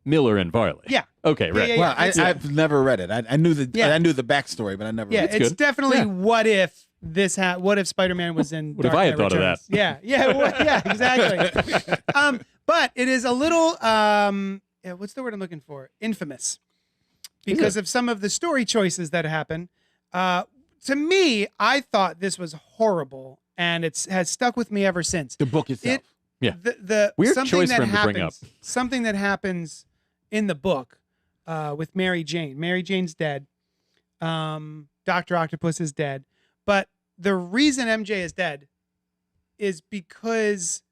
Miller and Varley. Yeah. Okay, right. Yeah, Well, I've never read it. I knew the backstory, but I never. Yeah, read it. it's good. definitely Yeah. what if what if Spider-Man was in What if Dark I had Knight thought of Returns? Yeah, yeah, exactly. But it is a little what's the word I'm looking for? Infamous. Because of some of the story choices that happen. To me, I thought this was horrible, and has stuck with me ever since. The book itself. The Weird something choice that for him to happens, bring up. Something that happens in the book with Mary Jane. Mary Jane's dead. Dr. Octopus is dead. But the reason MJ is dead is because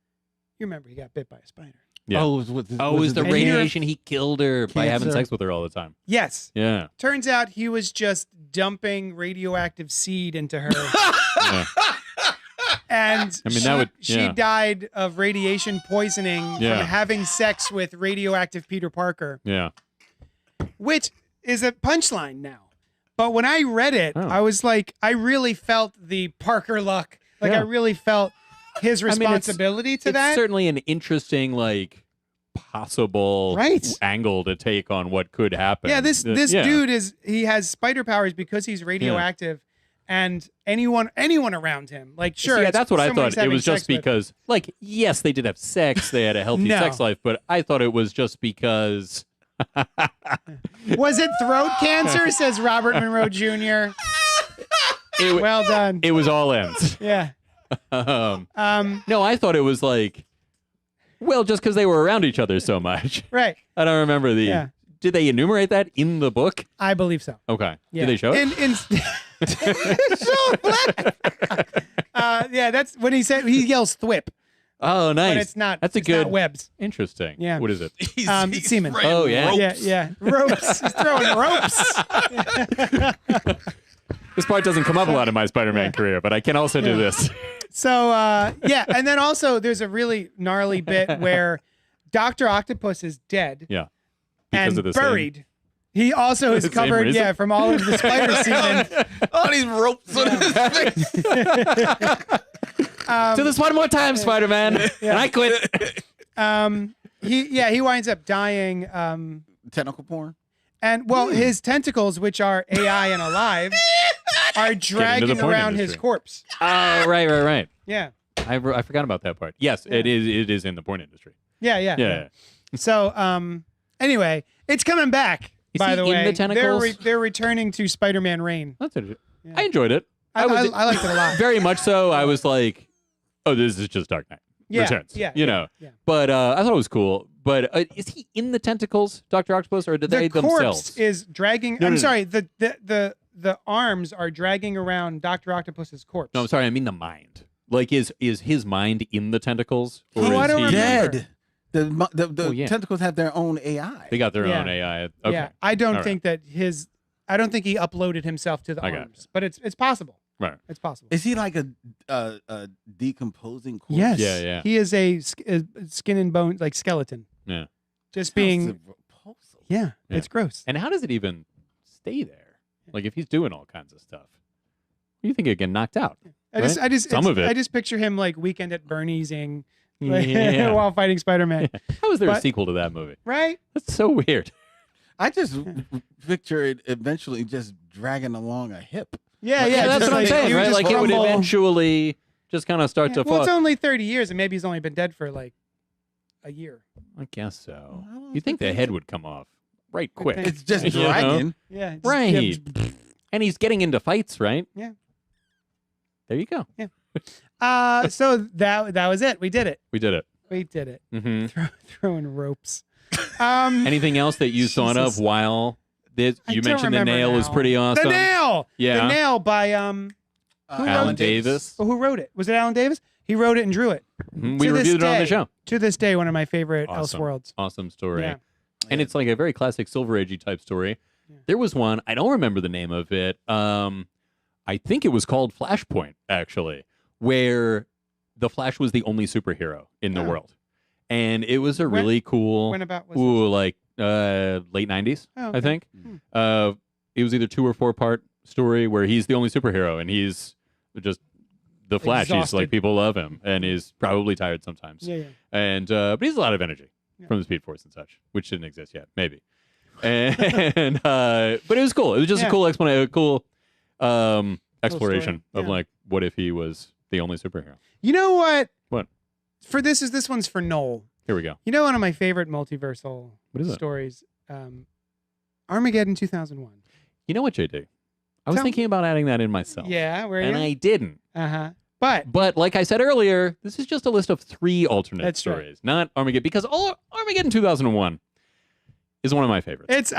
you remember he got bit by a spider. Yeah. Oh, it was the And radiation. He killed her by having Cancer. sex with her all the time. Yes. Yeah. Turns out he was just dumping radioactive seed into her. Yeah. And I mean, that would- she yeah. died of radiation poisoning Yeah. from having sex with radioactive Peter Parker, Yeah. which is a punchline now. But when I read it, Oh. I was like, I really felt the Parker luck. Like, Yeah. I really felt his I mean, responsibility to it's that. certainly an interesting, possible Right. angle to take on what could happen. Yeah, this Yeah. dude has spider powers because he's radioactive, and anyone around him, like, sure, Yeah, it's that's what I someone thought. he's It having was just sex with. because, yes, they did have sex. They had a healthy No. sex life, but I thought it was just because. Was it throat cancer? Says Robert Monroe Jr. It, Well done. it was all ends. Yeah. No, I thought it was just because they were around each other so much. Right. I don't remember the. Yeah. Did they enumerate that in the book? I believe so. Okay. Yeah. Did they show it? Yeah, that's when he yells thwip, Oh, nice. but it's not. That's a it's good. not webs. Interesting. Yeah. What is it? He's semen. spraying Oh, yeah. ropes. Yeah, ropes. He's throwing ropes. This part doesn't come up a lot in my Spider-Man career, but I can also do this. So and then also there's a really gnarly bit where Dr. Octopus is dead Yeah. Because and of the same- buried. He also is The same covered, reason? from all of the spider semen. All these ropes on his face. Do this one more time, Spider-Man, and I quit. He winds up dying. Tentacle porn. And his tentacles, which are AI and alive, are dragging porn around his industry. corpse. Oh, right. Yeah. I forgot about that part. Yes, it is in the porn industry. Yeah. So, anyway, it's coming back. Is by he the in way, the tentacles? they're returning to Spider-Man Reign. That's it. I enjoyed it. I liked it a lot. Very much so. I was like, oh, this is just Dark Knight Returns. Yeah. But I thought it was cool. But is he in the tentacles, Dr. Octopus, or did they The corpse themselves? is dragging. No, I'm no. sorry. The arms are dragging around Dr. Octopus's corpse. No, I'm sorry. I mean the mind. Is his mind in the tentacles? Or Oh, I is don't he remember. Dead. The Oh, yeah. tentacles have their own AI. They got their Yeah. own AI. Okay. Yeah, I don't All right. think that I don't think he uploaded himself to the I got arms, but it's possible. Right. It's possible. Is he like a decomposing corpse? Yes. Yeah. He is a skin and bone, like skeleton. Yeah. Just Sounds being. repulsive. Yeah, Yeah. it's gross. And how does it even stay there? If he's doing all kinds of stuff, you think it'd get knocked out? I just Some of it. I just picture him like Weekend at Bernie's-ing Yeah. while fighting Spider-Man. How is there a But- sequel to that movie? Right? That's so weird. I just picture it eventually just dragging along a hip. Yeah, Yeah, that's just what I'm like, saying, he would right? just Like it would crumble. eventually just kind of start Yeah, to well, fall. it's only 30 years, and maybe he's only been dead for like a year. I guess so. How long You has think it the been? head would come off right quick. think. It's just You know? dragging. Yeah. just- Right. yeah, And he's getting into fights, right? Yeah. There you go. so that was it. We did it. We did it. We did it. hmm Throwing ropes. Anything else that you thought of Jesus. while this? I You don't mentioned the remember nail was now. pretty awesome. The Nail. Yeah. The Nail by Who Alan wrote Davis. who wrote it? Was it Alan Davis? He wrote it and drew it. Mhm. To We this reviewed it on the day- show. To this day, one of my favorite Awesome. Elseworlds. Awesome story. Yeah. And it's like a very classic Silver Agey type story. Yeah. There was one, I don't remember the name of it. I think it was called Flashpoint, actually, where the Flash was the only superhero in the Oh. world, and it was a When- really cool. When about was Ooh, like late 90s, Oh, okay. I think. Hmm. It was either 2 or 4 part story where he's the only superhero and he's just the Flash. He's Exhausted. like, people love him and he's probably tired sometimes. this? Yeah, And but he has a lot of energy Yeah. from the Speed Force and such, which didn't exist yet, maybe. And but it was cool. It was just Yeah. a cool explanation, a cool exploration story. of Yeah. like, what if he was the only superhero? You know what? What? For this one's for Noel. Here we go. You know, one of my favorite multiversal What is it? stories, Armageddon 2001. You know what, JD? I was Tell- thinking about adding that in myself. Yeah, where And you? I didn't. But But like I said earlier, this is just a list of 3 alternate That's right. stories, not Armageddon, because Armageddon 2001 is one of my favorites. it's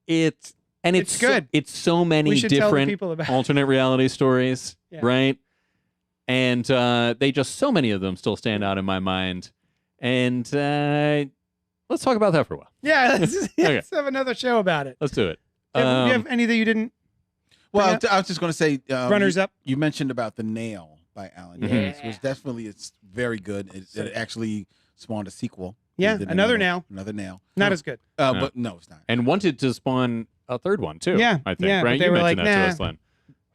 It's It's good. It's so many we should tell the different people about. alternate reality stories, Yeah. right? And they just so many of them still stand out in my mind. And let's talk about that for a while. Yeah, Okay. let's have another show about it. Let's do it. Do you have any that you didn't? Well, Bring I was just going to say, Runners up. You mentioned about The Nail by Alan Mhm. Davis, which definitely it's very good. It actually spawned a sequel. Yeah, They did another Nail. Another Nail. Not as good. No. But no, it's not. And wanted to spawn a third one too. Yeah, I think. yeah, but Right? they You were mentioned like, that to nah. us, Len.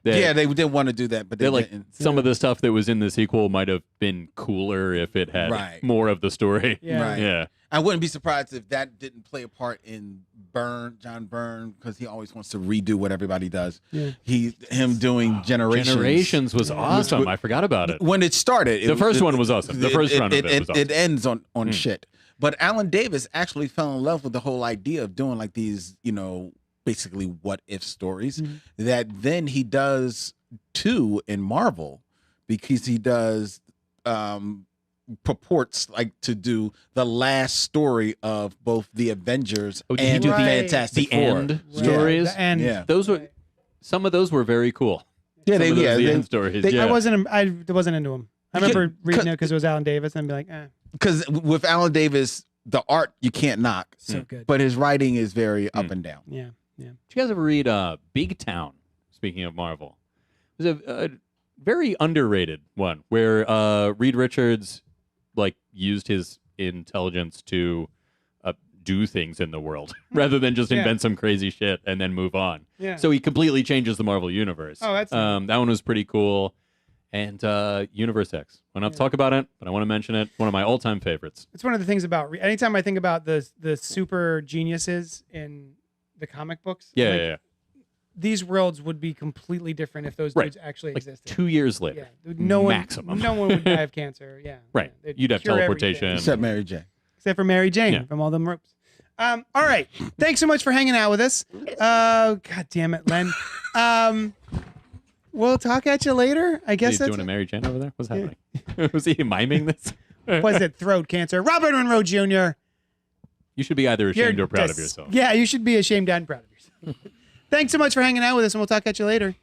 That- Yeah, they did want to do that, but they They're like didn't. some of the stuff that was in the sequel might have been cooler if it had Right. more of the story. Yeah. Right. Yeah. I wouldn't be surprised if that didn't play a part in John Byrne, because he always wants to redo what everybody does. Yeah. Him doing Generations. Generations was awesome. I forgot about it. When it started, The first one was awesome. The first run of it was awesome. It ends on shit. But Alan Davis actually fell in love with the whole idea of doing like these, basically what if stories Mm-hmm. that then he does too in Marvel, because he does purports like to do the last story of both the Avengers Oh, did he and do the the- Fantastic the Four. end Right. stories? The end. Yeah. Those were some of those were very cool. Yeah, Some of those, the they end stories. they- yeah. I wasn't into him. I You remember could- reading it because it was Alan Davis and be like, because with Alan Davis, the art you can't knock, so good. but his writing is very up and down. Yeah. Did you guys ever read Big Town? Speaking of Marvel, it was a very underrated one where Reed Richards like used his intelligence to do things in the world rather than just Yeah. invent some crazy shit and then move on. Yeah. So he completely changes the Marvel universe. Oh, that's neat. that one was pretty cool. And Universe X. I don't have to talk about it, but I want to mention it. One of my all-time favorites. It's one of the things about anytime I think about the super geniuses in the comic books. Yeah, like, yeah, yeah. These worlds would be completely different if those Right. dudes actually Like existed. 2 years later. Yeah, no maximum. one would die of cancer. Yeah, Right. Yeah, they'd You'd have cure teleportation. everything. Except Mary J. Except for Mary Jane Yeah. from all them ropes. All right, thanks so much for hanging out with us. God damn it, Len. We'll talk at you later. I Are guess you that's doing a Mary Jane over there? What's happening? Was he miming this? was it throat cancer. Robert Monroe Jr. You should be either ashamed You're or proud of dis- yourself. Yeah, you should be ashamed and proud of yourself. Thanks so much for hanging out with us, and we'll talk at you later.